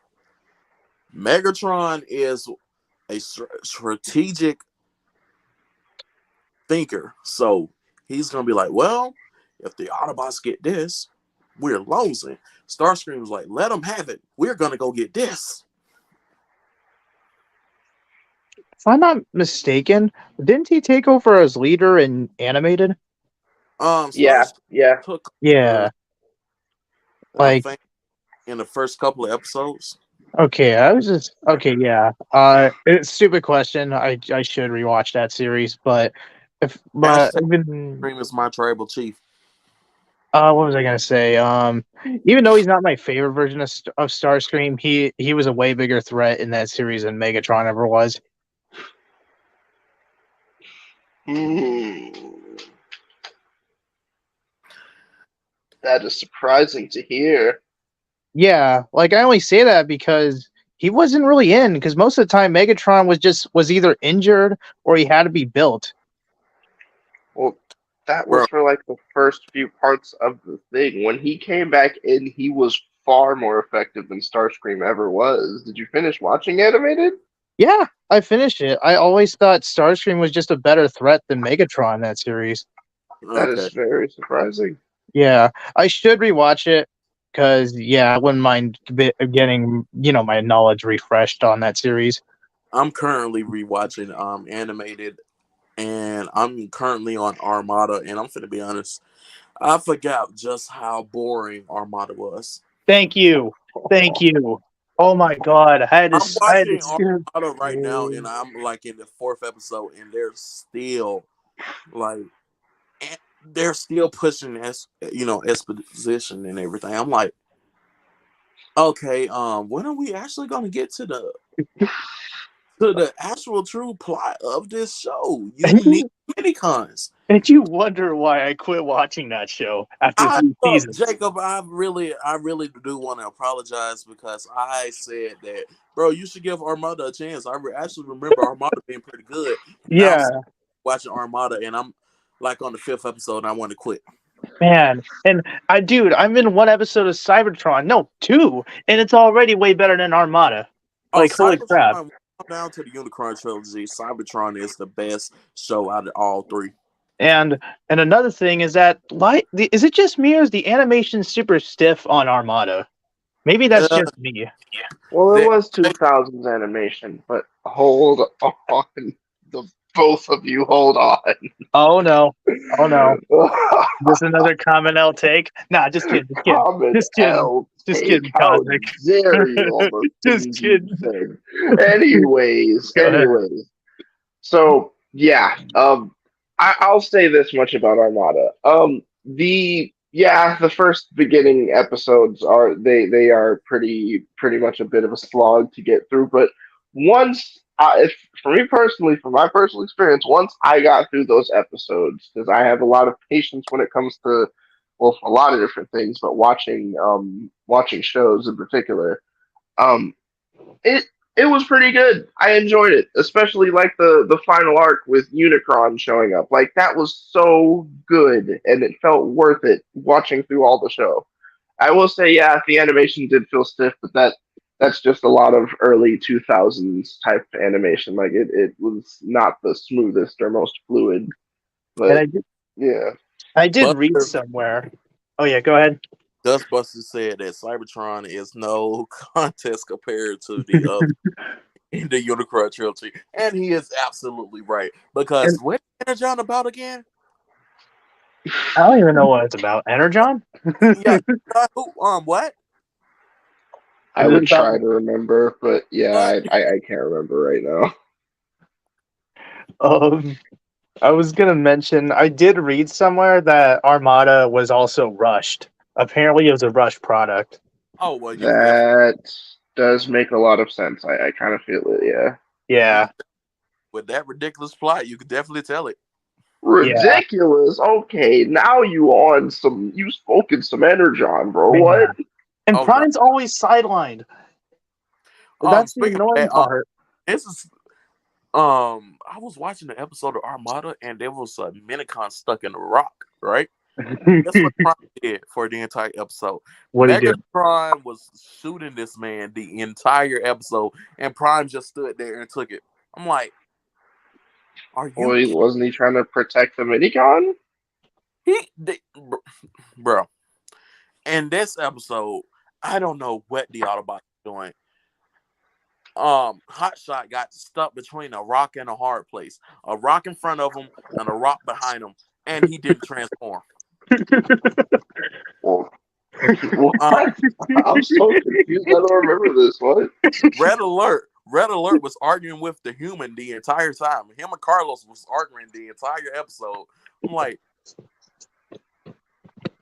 Megatron is a strategic thinker, so he's gonna be like, well, if the Autobots get this, we're losing. Starscream's like, let them have it. We're gonna go get this. If I'm not mistaken, didn't he take over as leader in animated? Yeah, Starscream yeah. took over, Yeah. I Like, think, in the first couple of episodes. okay, I was just okay. Yeah. It's a stupid question. I should rewatch that series, but Hashtag even Starscream is my tribal chief. what was I gonna say? Even though he's not my favorite version of Starscream, he was a way bigger threat in that series than Megatron ever was. Hmm. That is surprising to hear. Yeah, like I only say that because he wasn't really in because most of the time Megatron was either injured or he had to be built. Well, that bro. was for like the first few parts of the thing. When he came back in, he was far more effective than Starscream ever was. Did you finish watching animated? Yeah, I finished it. I always thought Starscream was just a better threat than Megatron in that series. That is Okay, very surprising. Yeah, I should rewatch it because yeah, I wouldn't mind getting my knowledge refreshed on that series. I'm currently rewatching animated, and I'm currently on Armada, and I'm finna be honest. I forgot just how boring Armada was. Thank you. Oh my god, I'm I had to watching skip. Armada right now, and I'm like in the fourth episode, and they're still like, they're still pushing exposition and everything. I'm like, okay, when are we actually gonna get to the actual true plot of this show? You And need you, mini cons. and you wonder why I quit watching that show after I 3 seasons. Jacob, I really do want to apologize because I said that, bro, you should give Armada a chance. Actually remember Armada being pretty good. Now I'm Yeah, watching Armada, and I'm like on the fifth episode, and I want to quit. man. And I'm in one episode of Cybertron. No, two, and it's already way better than Armada. Oh, Like, holy crap. Cybertron. Down to the Unicron trilogy, Cybertron is the best show out of all three. And another thing is that is it just me or is the animation super stiff on Armada? Maybe that's Uh, just me. Well, it they, was 2000s animation, but hold on. The both of you hold on. Oh no. Oh no. This is another comment I'll take. Nah, just kidding. Just kidding. Common Just kidding. L Just take. kidding, How Cosmic. dare you almost Just didn't being kidding. said. Anyways, Go ahead. anyways. So yeah, I'll say this much about Armada. The first beginning episodes they are pretty much a bit of a slog to get through, but once if for me personally, from my personal experience, once I got through those episodes, because I have a lot of patience when it comes to well, a lot of different things, but watching shows in particular, um, it it was pretty good. I enjoyed it, especially like the final arc with Unicron showing up. Like that was so good, and it felt worth it watching through all the show. I will say, yeah, the animation did feel stiff, but that's just a lot of early 2000s type animation. Like it was not the smoothest or most fluid, And but yeah. I did read Buster somewhere. Oh yeah, go ahead. Dustbuster said that Cybertron is no contest compared to the other in the Unicron trilogy, and he is absolutely right. Because And what Energon about again? I don't even know what it's about. Energon? Yeah, what? I Is it would about try to remember, but yeah, What? I can't remember right now. um I was gonna mention I did read somewhere that Armada was also rushed. Apparently it was a rushed product. Oh well, you could definitely That does make a lot of sense. I kind of feel it, yeah. you Yeah. could, with that ridiculous plot, you could definitely tell it. Yeah. Ridiculous. Okay, now you spoken some energon, bro. What? Man. And Oh no. Prime's always sidelined. That's the Speaking of annoying that, part. this is I was watching the episode of Armada, and there was a Minicon stuck in a rock, right? Guess what Prime did for the entire episode? What do you do? Megatron was shooting this man the entire episode, and Prime just stood there and took it. I'm like, are you Boy, kidding? wasn't he trying to protect the minicon? Bro? In this episode, I don't know what the Autobots are doing. Hotshot got stuck between a rock and a hard place. A rock in front of him and a rock behind him, and he didn't transform. Well, what? Uh, I'm so confused. I don't remember this. What? Red Alert. Red Alert was arguing with the human the entire time. Him and Carlos was arguing the entire episode. I'm like,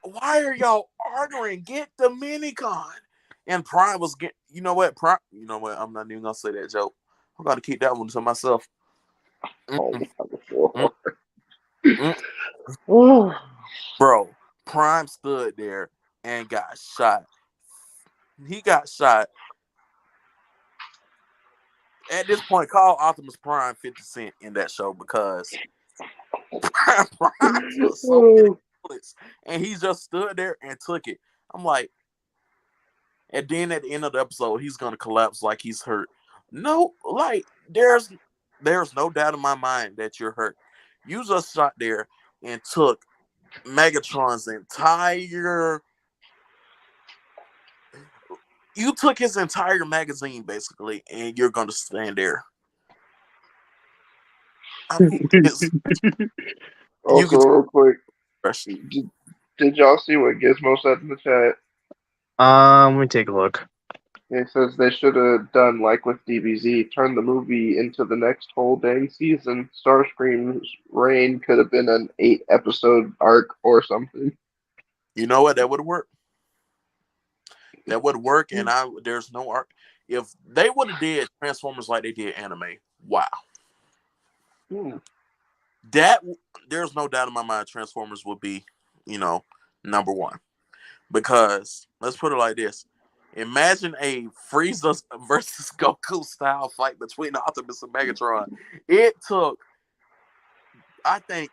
why are y'all arguing? Get the minicon. And Prime was getting, you know what? Prime, you know what? I'm not even gonna say that joke. I'm gonna keep that one to myself. Oh Mm-mm, my mm-mm. god. Bro, Prime stood there and got shot. He got shot At this point, call Optimus Prime 50 Cent in that show because Prime took so many Oh, bullets and he just stood there and took it. I'm like, and then at the end of the episode, he's gonna collapse like he's hurt. No, like there's no doubt in my mind that you're hurt. You just sat there and took Megatron's entire. You took his entire magazine basically, and you're gonna stand there. I mean, it's you also, could real quick, express. did y'all see what Gizmo said in the chat? Let me take a look. It says they should have done like with DBZ, turn the movie into the next whole dang season. Starscream's reign could have been an 8 episode arc or something. You know what? That would work. That would work, and I there's no art. If they would have did Transformers like they did anime, wow, Hmm. that there's no doubt in my mind Transformers would be, you know, number one. Because let's put it like this: imagine a Frieza versus Goku style fight between Optimus and Megatron. It took, I think,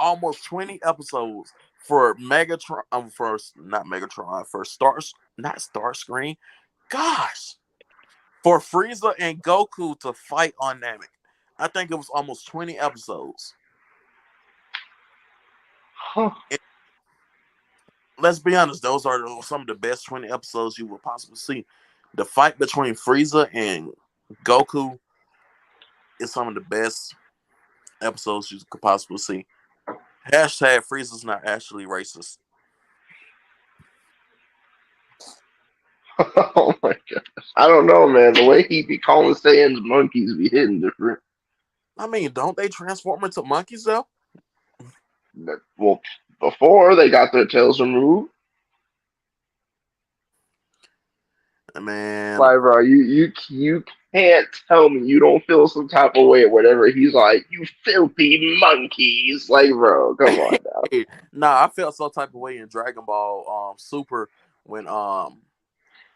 almost 20 episodes for Megatron, for not Megatron, for Stars, not Starscream. Gosh, for Frieza and Goku to fight on Namek. I think it was almost 20 episodes. Huh. And let's be honest, those are some of the best 20 episodes you will possibly see. The fight between Frieza and Goku is some of the best episodes you could possibly see. Hashtag Frieza's not actually racist. Oh my gosh. I don't know, man. The way he be calling Saiyans monkeys be hitting different. I mean, don't they transform into monkeys though? Well, before they got their tails removed. Man, Like, bro, you can't tell me you don't feel some type of way or whatever. He's like, you filthy monkeys. Like, bro, come on now. nah, I felt some type of way in Dragon Ball Super when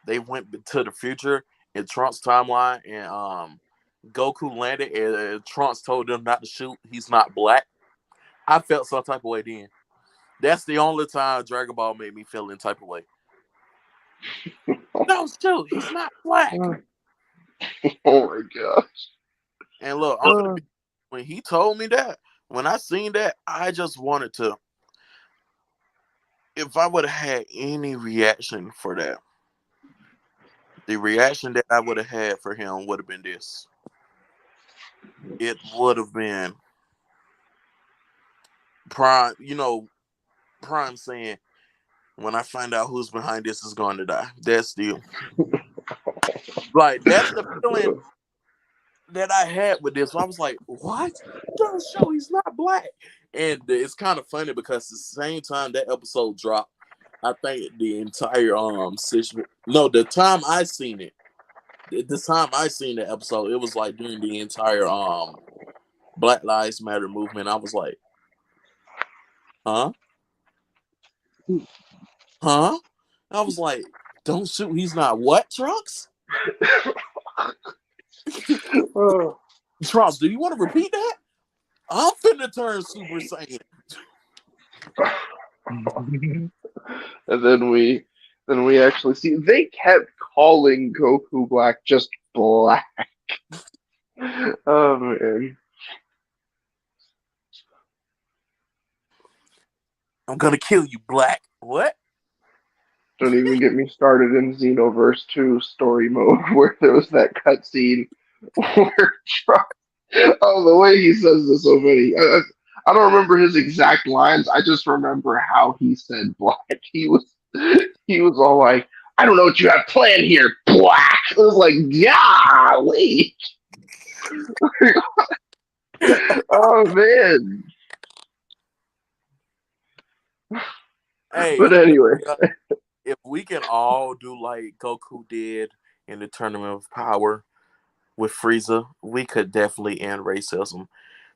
they went to the future in Trunks timeline and Goku landed and Trunks told them not to shoot. He's not black. I felt some type of way then. That's the only time Dragon Ball made me feel in type of way. No, shoot, he's not black. Oh my gosh. And look, I'm gonna Uh, be when he told me that, when I seen that, I just wanted to. If I would have had any reaction for that, the reaction that I would have had for him would have been this. It would have been Prime, Prime saying, when I find out who's behind this is going to die. That's the that's the feeling that I had with this. I was like, what? Don't show he's not black. And it's kind of funny because the same time that episode dropped, I think the entire no, the time I seen it, the time I seen the episode, it was like during the entire Black Lives Matter movement. I was like, huh? Huh? I was like, don't shoot, he's not what, Trunks? oh. Trunks, do you want to repeat that? I'm finna turn Super Saiyan. And then we actually see they kept calling Goku Black just Black. Oh man. I'm gonna kill you, Black. What? Don't even get me started in Xenoverse 2 story mode where there was that cutscene where oh, the way he says this so funny. I don't remember his exact lines. I just remember how he said black. He was all like, "I don't know what you have planned here, black." It was like, golly. Oh man. Hey, But anyway, if we can all do like Goku did in the Tournament of Power with Frieza, we could definitely end racism.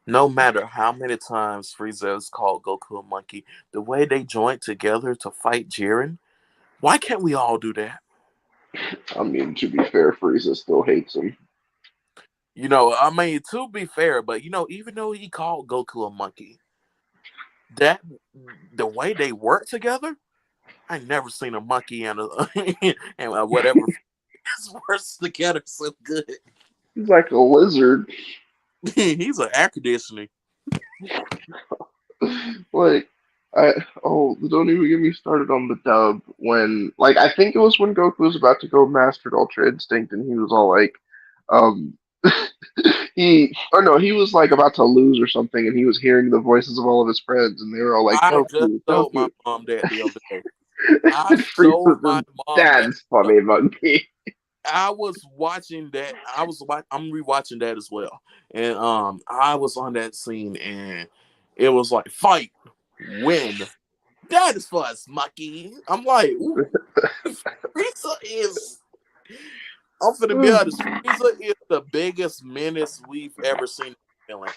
No matter how many times Frieza has called Goku a monkey, the way they joined together to fight Jiren, why can't we all do that? I mean, to be fair, Frieza still hates him. I mean, to be fair, but even though he called Goku a monkey, that the way they work together, I never seen a monkey and a and whatever works together so good. He's like a lizard. He's an air conditioning. Like, I don't even get me started on the dub when, like, I think it was when Goku was about to go mastered Ultra Instinct, and he was all like, um, or no, he was like about to lose or something, and he was hearing the voices of all of his friends, and they were all like, I just Goku, told my Goku. mom that the other day. I And showed Frieza my says, mom that. "That's funny, monkey." I was watching that. I'm rewatching that as well, and I was on that scene, and it was like fight, win. That is for us, Mucky. I'm like, ooh, Frieza is. I'm finna be honest. Frieza is the biggest menace we've ever seen. Villain.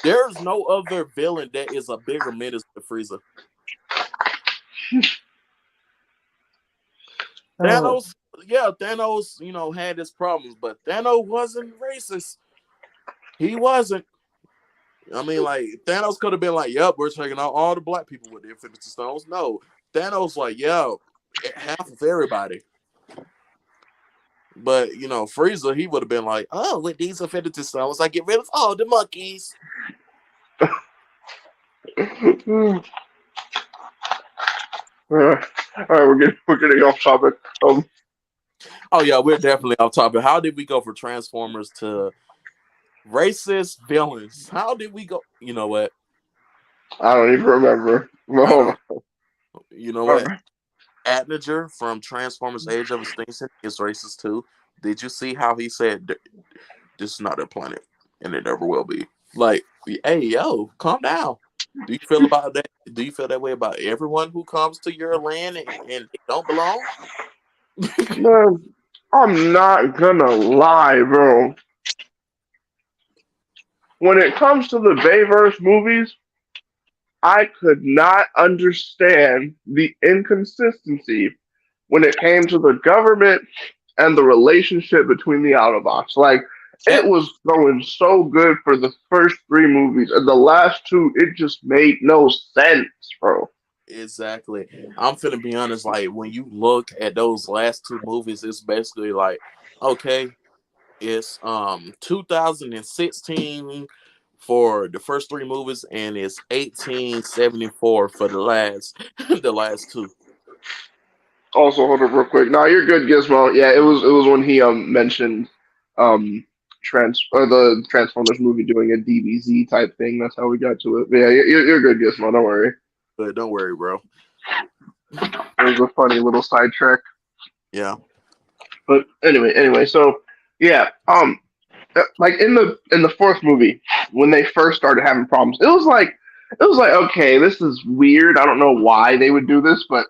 There's no other villain that is a bigger menace than Frieza. Oh, Thanos, yeah, Thanos, had his problems, but Thanos wasn't racist. He wasn't. I mean, like Thanos could have been like, "Yep, we're taking out all the black people with the Infinity Stones." No, Thanos like, "Yeah, half of everybody." But Frieza, he would have been like, "Oh, with these Infinity Stones, I get rid of all the monkeys." all right, we're getting off topic. Oh yeah, we're definitely off topic. How did we go from Transformers to racist villains? How did we go? You know what? I don't even remember. Well, I hold don't. You know on. what? Atnager from Transformers: Age of Extinction is racist too. Did you see how he said this is not a planet and it never will be? Like, hey, yo, calm down. Do you feel about that? Do you feel that way about everyone who comes to your land and they don't belong? Man, I'm not gonna lie, bro. When it comes to the Bayverse movies, I could not understand the inconsistency when it came to the government and the relationship between the Autobots. Like, it Yep, was going so good for the first three movies, and the last two, it just made no sense, bro. exactly. I'm finna be honest. Like, when you look at those last two movies, it's basically like, okay, it's 2016 for the first three movies, and it's 1874 for the last the last two. Also, hold up real quick. No, you're good, Gizmo. Yeah, it was when he mentioned um the Transformers movie doing a DBZ type thing. That's how we got to it. But yeah, you're good, Gizmo. Don't worry. But don't worry, bro. It was a funny little sidetrack. Yeah, But anyway, so yeah, like in the fourth movie, when they first started having problems, it was like okay, this is weird. I don't know why they would do this, but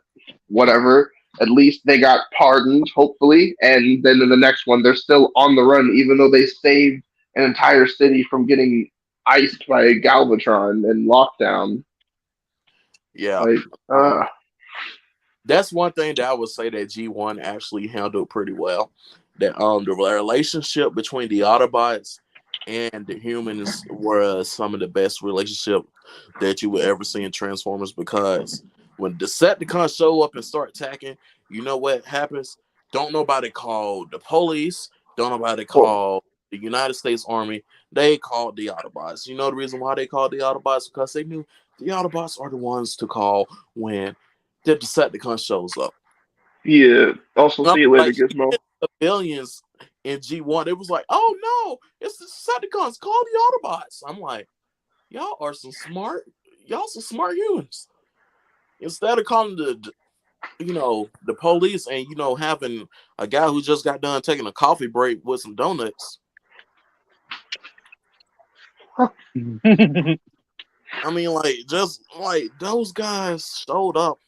whatever. At least they got pardoned, hopefully, and then in the next one, they're still on the run, even though they saved an entire city from getting iced by a Galvatron and lockdown. yeah. Like, Um, that's one thing that I would say that G1 actually handled pretty well. That the relationship between the Autobots and the humans were some of the best relationship that you would ever see in Transformers, because when Decepticons show up and start attacking, you know what happens? Don't nobody call the police, don't nobody oh, call the United States Army. They called the Autobots. You know the reason why they called the Autobots? Because they knew the Autobots are the ones to call when the Decepticon shows up. yeah. Also, I'm see you later, like, Gizmo. even the billions in G1, it was like, oh no, it's the Decepticons, call the Autobots. I'm like, y'all are some smart humans. Instead of calling the police and having a guy who just got done taking a coffee break with some donuts. I mean, like, just like those guys showed up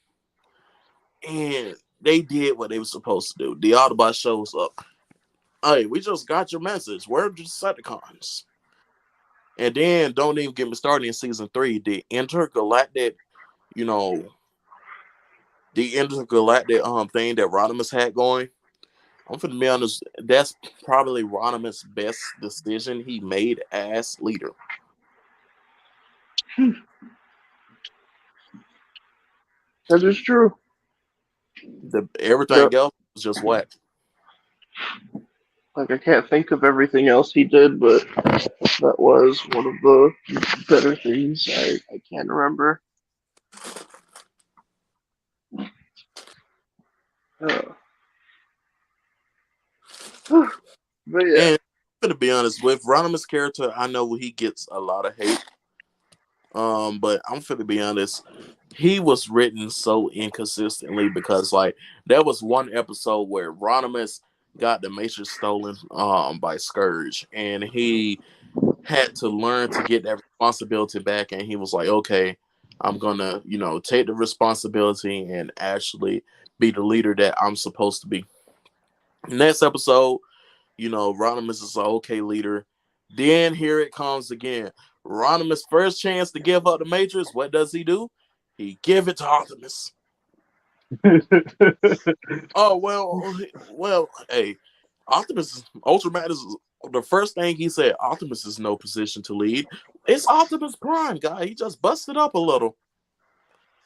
and they did what they were supposed to do. The Autobot shows up. Hey, we just got your message. Where are the Decepticons? And then don't even get me started in season three. You know, the intergalactic thing that Rodimus had going. I'm finna be honest. That's probably Ronimus' best decision he made as leader. That is true. The Yep. everything else was just whack. Like I can't think of everything else he did, but that was one of the better things. I can't remember. Uh, but yeah, And I'm gonna be honest with Ronimus' character, I know he gets a lot of hate. But I'm finna be honest, he was written so inconsistently because like there was one episode where Ronimus got the Matrix stolen by Scourge, and he had to learn to get that responsibility back, and he was like, okay, I'm gonna, take the responsibility and actually be the leader that I'm supposed to be. Next episode, Ronimus is an okay leader. Then here it comes again. Ronimus' first chance to give up the Matrix, what does he do? He give it to Optimus. Oh well, hey, Optimus Ultra Magnus. The first thing he said, Optimus is no position to lead. It's Optimus Prime, guy. He just busted up a little.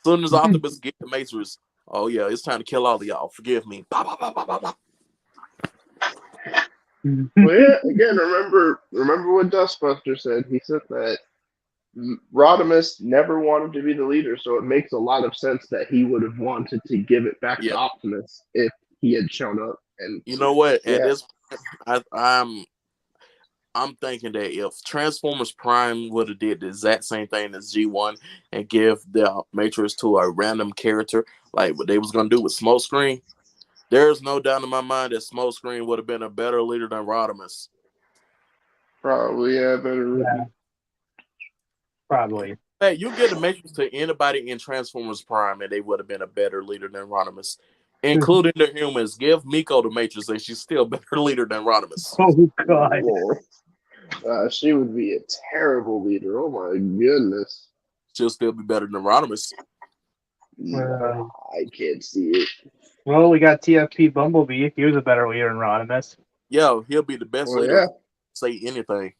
As soon as Optimus get the Matrix, oh yeah, it's time to kill all of y'all. Forgive me. Bah, bah, bah, bah, bah, bah. well, yeah. Again, remember what Dustbuster said. He said that Rodimus never wanted to be the leader, so it makes a lot of sense that he would have wanted to give it back to Yeah. Optimus if he had shown up. And You know what? At yeah, this point, I'm thinking that if Transformers Prime would have did the exact same thing as G1 and give the Matrix to a random character, like what they was gonna do with Smokescreen, there's no doubt in my mind that Smokescreen would have been a better leader than Rodimus. probably yeah, better. Yeah, probably. Hey, you get the Matrix to anybody in Transformers Prime, and they would have been a better leader than Rodimus, including the humans. Give Miko the Matrix, and she's still a better leader than Rodimus. Oh God. Lord. She would be a terrible leader. Oh my goodness. She'll still be better than Rodimus. Nah, I can't see it. Well, we got TFP Bumblebee. He was a better leader than Rodimus. Yo, he'll be the best Well, leader. yeah. Say anything.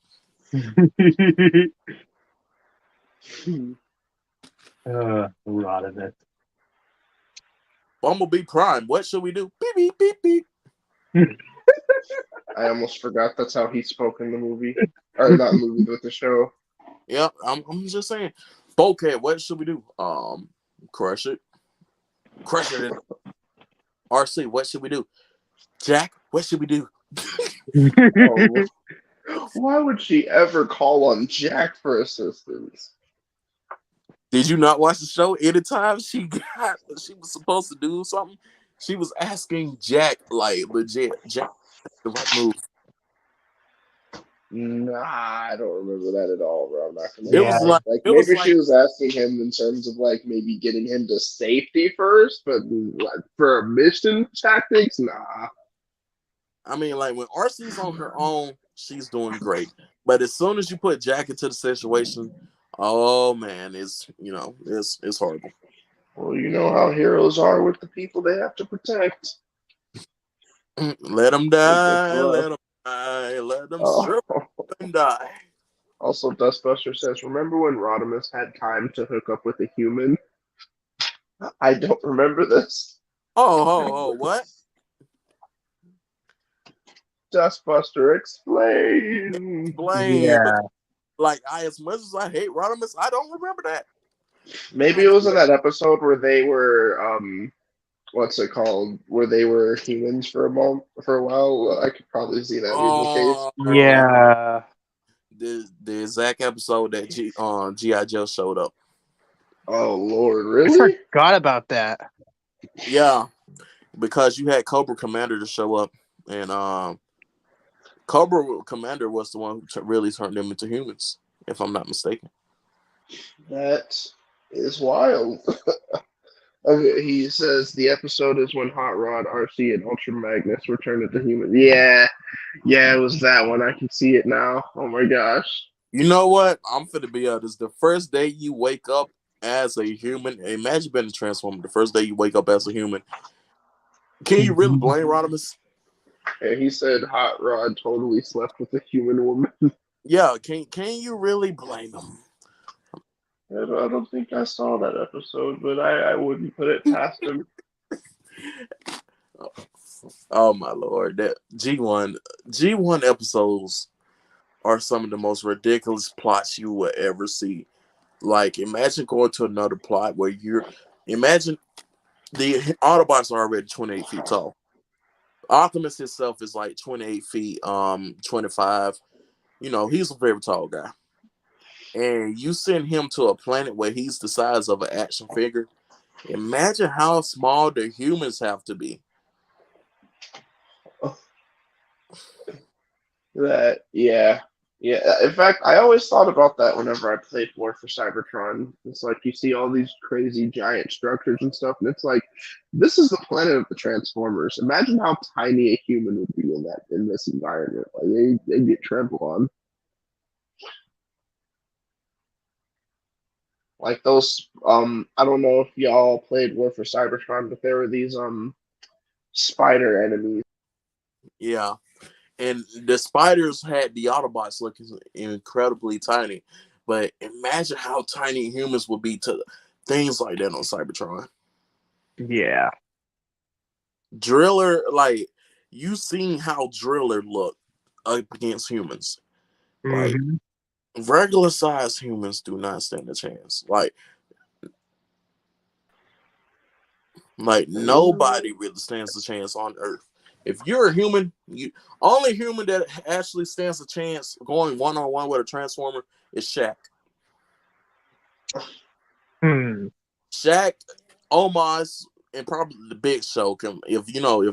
Rodimus. Bumblebee Prime. What should we do? Beep beep beep beep. I almost forgot that's how he spoke in the movie. Or not movie, but the show. Yeah, I'm just saying. Bulkhead, what should we do? Crush it. Crush it. RC, what should we do? Jack, what should we do? Oh, why would she ever call on Jack for assistance? Did you not watch the show? Anytime she was supposed to do something, she was asking Jack, like legit, Jack, the right move. Nah, I don't remember that at all, bro. I'm not gonna It Yeah. was lie. like Like it was maybe like she was asking him in terms of like maybe getting him to safety first, but like for mission tactics, nah. I mean, like when RC's on her own, she's doing great. But as soon as you put Jack into the situation, oh man, it's horrible. Well, you know how heroes are with the people they have to protect. Let them It gets die, rough. let them die, let them Oh. strip and die. Also, Dustbuster says, "Remember when Rodimus had time to hook up with a human?" I don't remember this. What? Dustbuster, explain. Explain. Yeah. Like as much as I hate Rodimus, I don't remember that. Maybe it was in that episode where they were what's it called? Where they were humans for a moment, for a while. I could probably see that being the case. Oh, Yeah. the exact episode that GI Joe showed up. Oh Lord, I really? forgot about that. Yeah, because you had Cobra Commander to show up, and Cobra Commander was the one who really turned them into humans, if I'm not mistaken. That is wild. Okay, he says the episode is when Hot Rod, RC, and Ultra Magnus returned to human. Yeah, yeah, it was that one. I can see it now. Oh my gosh. You know what? I'm finna be honest. The first day you wake up as a human, imagine being a transformer. The first day you wake up as a human, can you really blame Rodimus? And he said Hot Rod totally slept with a human woman. Yeah, can you really blame him? I don't think I saw that episode, but I wouldn't put it past him. Oh my lord, that G1 episodes are some of the most ridiculous plots you will ever see. Like, imagine going to another plot where imagine the Autobots are already 28 feet tall. Optimus himself is like 28 feet, 25. He's a very tall guy. And you send him to a planet where he's the size of an action figure. Imagine how small the humans have to be. That, yeah. Yeah. In fact, I always thought about that whenever I played War for Cybertron. It's like you see all these crazy giant structures and stuff, and it's like this is the planet of the Transformers. Imagine how tiny a human would be in this environment. Like they get trampled on. Like those I don't know if y'all played War for Cybertron, but there were these spider enemies. Yeah. And the spiders had the Autobots looking incredibly tiny. But imagine how tiny humans would be to things like that on Cybertron. Yeah. Driller, like, you seen how Driller looked up against humans. Like, Hmm. regular sized humans do not stand a chance. Like nobody really stands a chance on Earth. If you're a human, you only human that actually stands a chance going one on one with a transformer is Shaq. Hmm. Shaq, Omos, and probably the Big Show can, if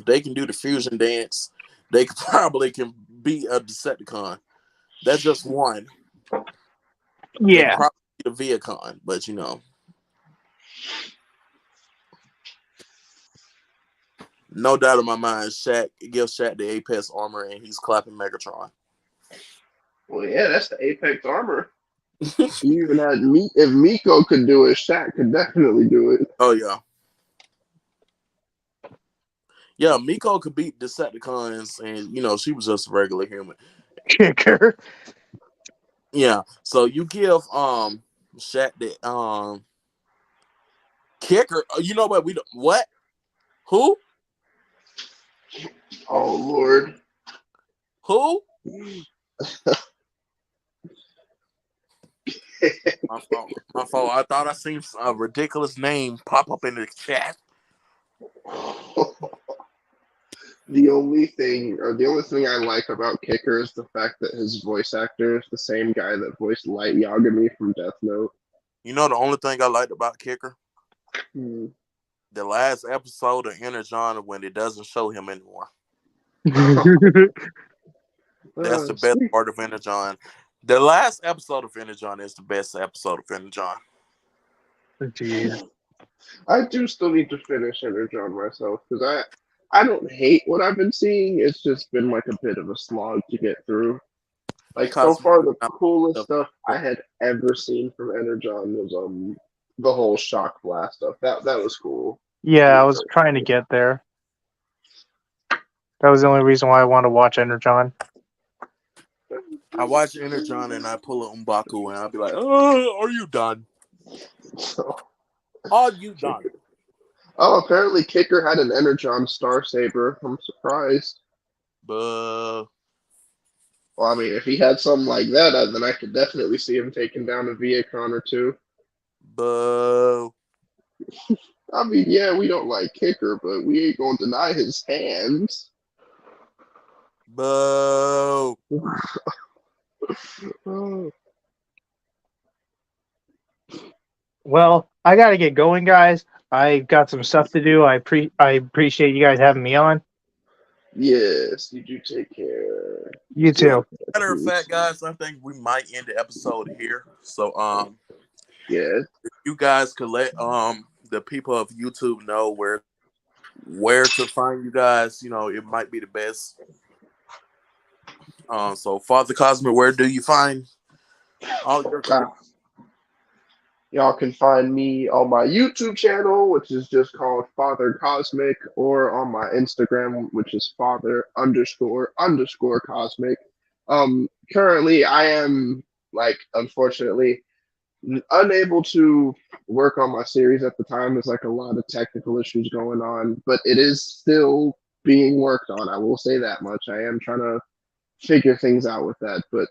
they can do the fusion dance, they probably can beat a Decepticon. That's just one. They could Yeah. probably beat a Viacon, but no doubt in my mind, Shaq gives Shaq the Apex armor and he's clapping Megatron. Well, yeah, that's the Apex armor. You even had me. If Miko could do it, Shaq could definitely do it. Oh yeah. Yeah, Miko could beat Decepticons, and she was just a regular human. Kicker. Yeah, so you give Shaq the kicker. You know what? What? Who? Oh Lord. Who? My fault. My fault. I thought I seen a ridiculous name pop up in the chat. The only thing I like about Kicker is the fact that his voice actor is the same guy that voiced Light Yagami from Death Note. The only thing I liked about Kicker, Hmm. the last episode of Energon when it doesn't show him anymore. That's the best Sweet. part of Energon. The last episode of Energon is the best episode of Energon. Jeez. I do still need to finish Energon myself because I don't hate what I've been seeing. It's just been like a bit of a slog to get through. Like so Cosmic. far, the coolest stuff I had ever seen from Energon was the whole shock blast stuff. That was cool. Yeah, It I was was trying to get there. That was the only reason why I wanted to watch Energon. I watch Energon and I pull a Umbaku and I'll be like, "Oh, are you done? so, Are you done?" oh, apparently Kicker had an Energon Star Saber. I'm surprised. But Well, I mean, if he had something like that, then I could definitely see him taking down a Viacon or two. but I mean, yeah, we don't like Kicker, but we ain't gonna deny his hands. but Oh, Well, I gotta get going, guys. I got some stuff to do. I appreciate you guys having me on. yes, you do take care. You yeah. too. Matter of fact, guys, I think we might end the episode here. So Yeah. you guys could let the people of YouTube know where to find you guys. It might be the best. So Father Cosmic, where do you find all your Uh, Y'all can find me on my YouTube channel, which is just called Father Cosmic, or on my Instagram, which is Father underscore Cosmic. Currently, I am like, unfortunately, unable to work on my series at the time. There's like a lot of technical issues going on, but it is still being worked on. I will say that much. I am trying to figure things out with that, but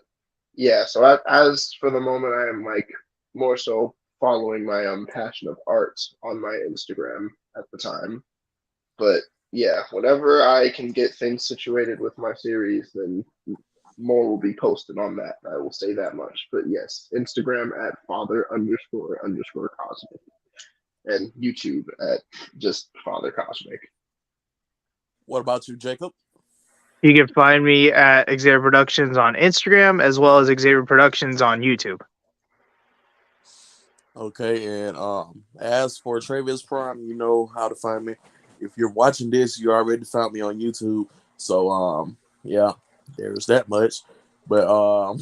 yeah. So as for the moment, I am like more so following my passion of art on my Instagram at the time. But yeah, whenever I can get things situated with my series, then more will be posted on that. I will say that much. But yes, Instagram at father underscore cosmic, and YouTube at just Father Cosmic. What about you, Jacob? You can find me at Xavier Productions on Instagram as well as Xavier Productions on YouTube. Okay, and as for Travis Prime, you know how to find me. If you're watching this, you already found me on YouTube. So yeah, there's that much. But on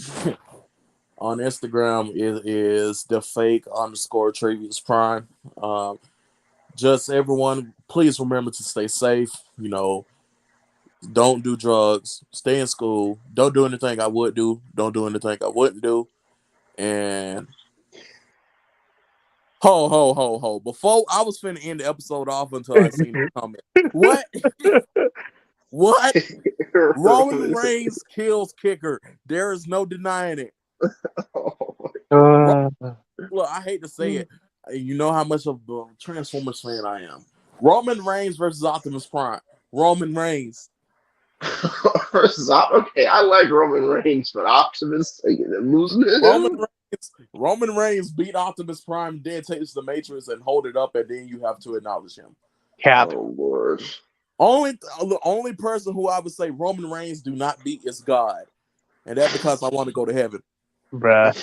Instagram it is the fake underscore Travis Prime. Um, just everyone, please remember to stay safe. You know, don't do drugs. Stay in school. Don't do anything I would do. Don't do anything I wouldn't do. And ho ho ho ho. Before I was finna end the episode off until I seen the comment. What? What? Roman Reigns kills kicker. There is no denying it. Uh, Look, I hate to say it. You know how much of a Transformers fan I am. Roman Reigns versus Optimus Prime. Roman Reigns. Okay, I like Roman Reigns, but Optimus losing to Roman him. Reigns. Roman Reigns beat Optimus Prime, then takes the Matrix and hold it up, and then you have to acknowledge him. Cap, Oh Lord. The only person who I would say Roman Reigns do not beat is God, and that because I want to go to heaven. bruh.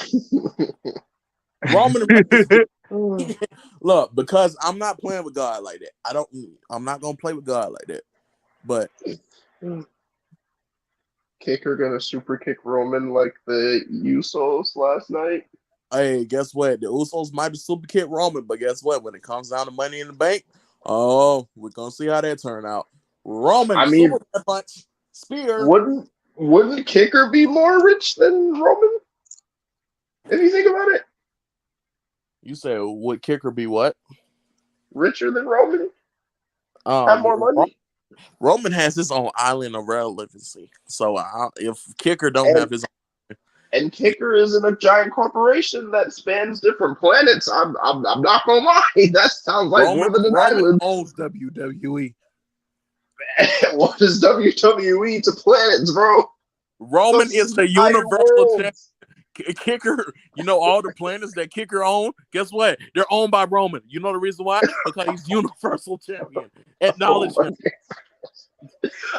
Roman Reigns. Look, because I'm not playing with God like that. I'm not gonna play with God like that. But Kicker gonna super kick Roman like the Usos last night. hey, guess what? The Usos might be super kick Roman, but guess what? When it comes down to Money in the Bank, oh, we're gonna see how that turn out. Roman I mean, super punch spear. wouldn't Kicker be more rich than Roman? If you think about it, You say would kicker be what? richer than Roman, have Um, more money, Roman has his own island of relevancy. So if kicker don't and have his and own, Kicker is in a giant corporation that spans different planets. I'm not gonna lie, that sounds like more than an Roman island. owns WWE. What is WWE to planets, bro? Roman Those is the entire universal champ. worlds. Kicker, you know all the planets that Kicker own. Guess what? They're owned by Roman. You know the reason why? Because he's universal champion. Oh Acknowledge my. him.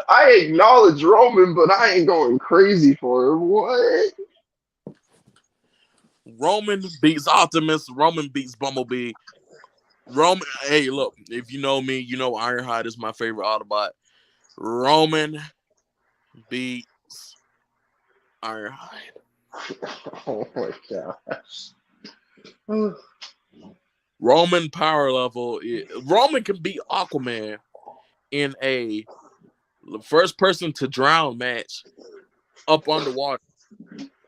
I acknowledge Roman, but I ain't going crazy for him. What? Roman beats Optimus. Roman beats Bumblebee. Roman. Hey, look. If you know me, you know Ironhide is my favorite Autobot. Roman beats Ironhide. Oh my gosh. Roman power level. Roman can beat Aquaman in a first person to drown match up underwater.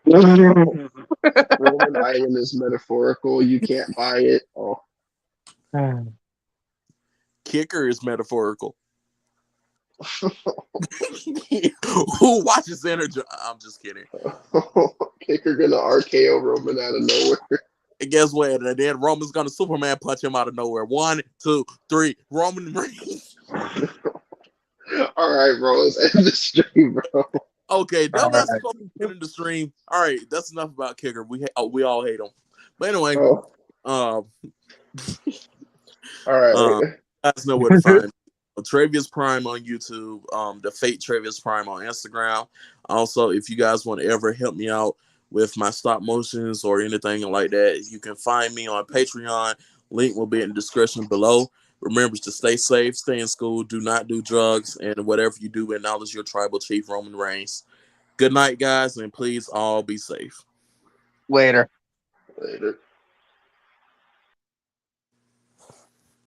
Roman Island is metaphorical. You can't buy it. Oh. Kicker is metaphorical. Who watches Energy? I'm just kidding. Kicker gonna RKO Roman out of nowhere. And guess what? And then Roman's gonna Superman punch him out of nowhere. 1, 2, 3. Roman Reigns. All right, bro. Let's end the stream, bro. Okay, All dumbass right. in the stream. All right, that's enough about Kicker. We all hate him. But anyway, Oh, um, all right. you guys know where to find me. Travius Prime on YouTube, the Fate Travius Prime on Instagram. Also, if you guys want to ever help me out with my stop motions or anything like that, you can find me on Patreon. Link will be in the description below. Remember to stay safe, stay in school, do not do drugs, and whatever you do, acknowledge your tribal chief, Roman Reigns. Good night, guys, and please all be safe. Later. Later.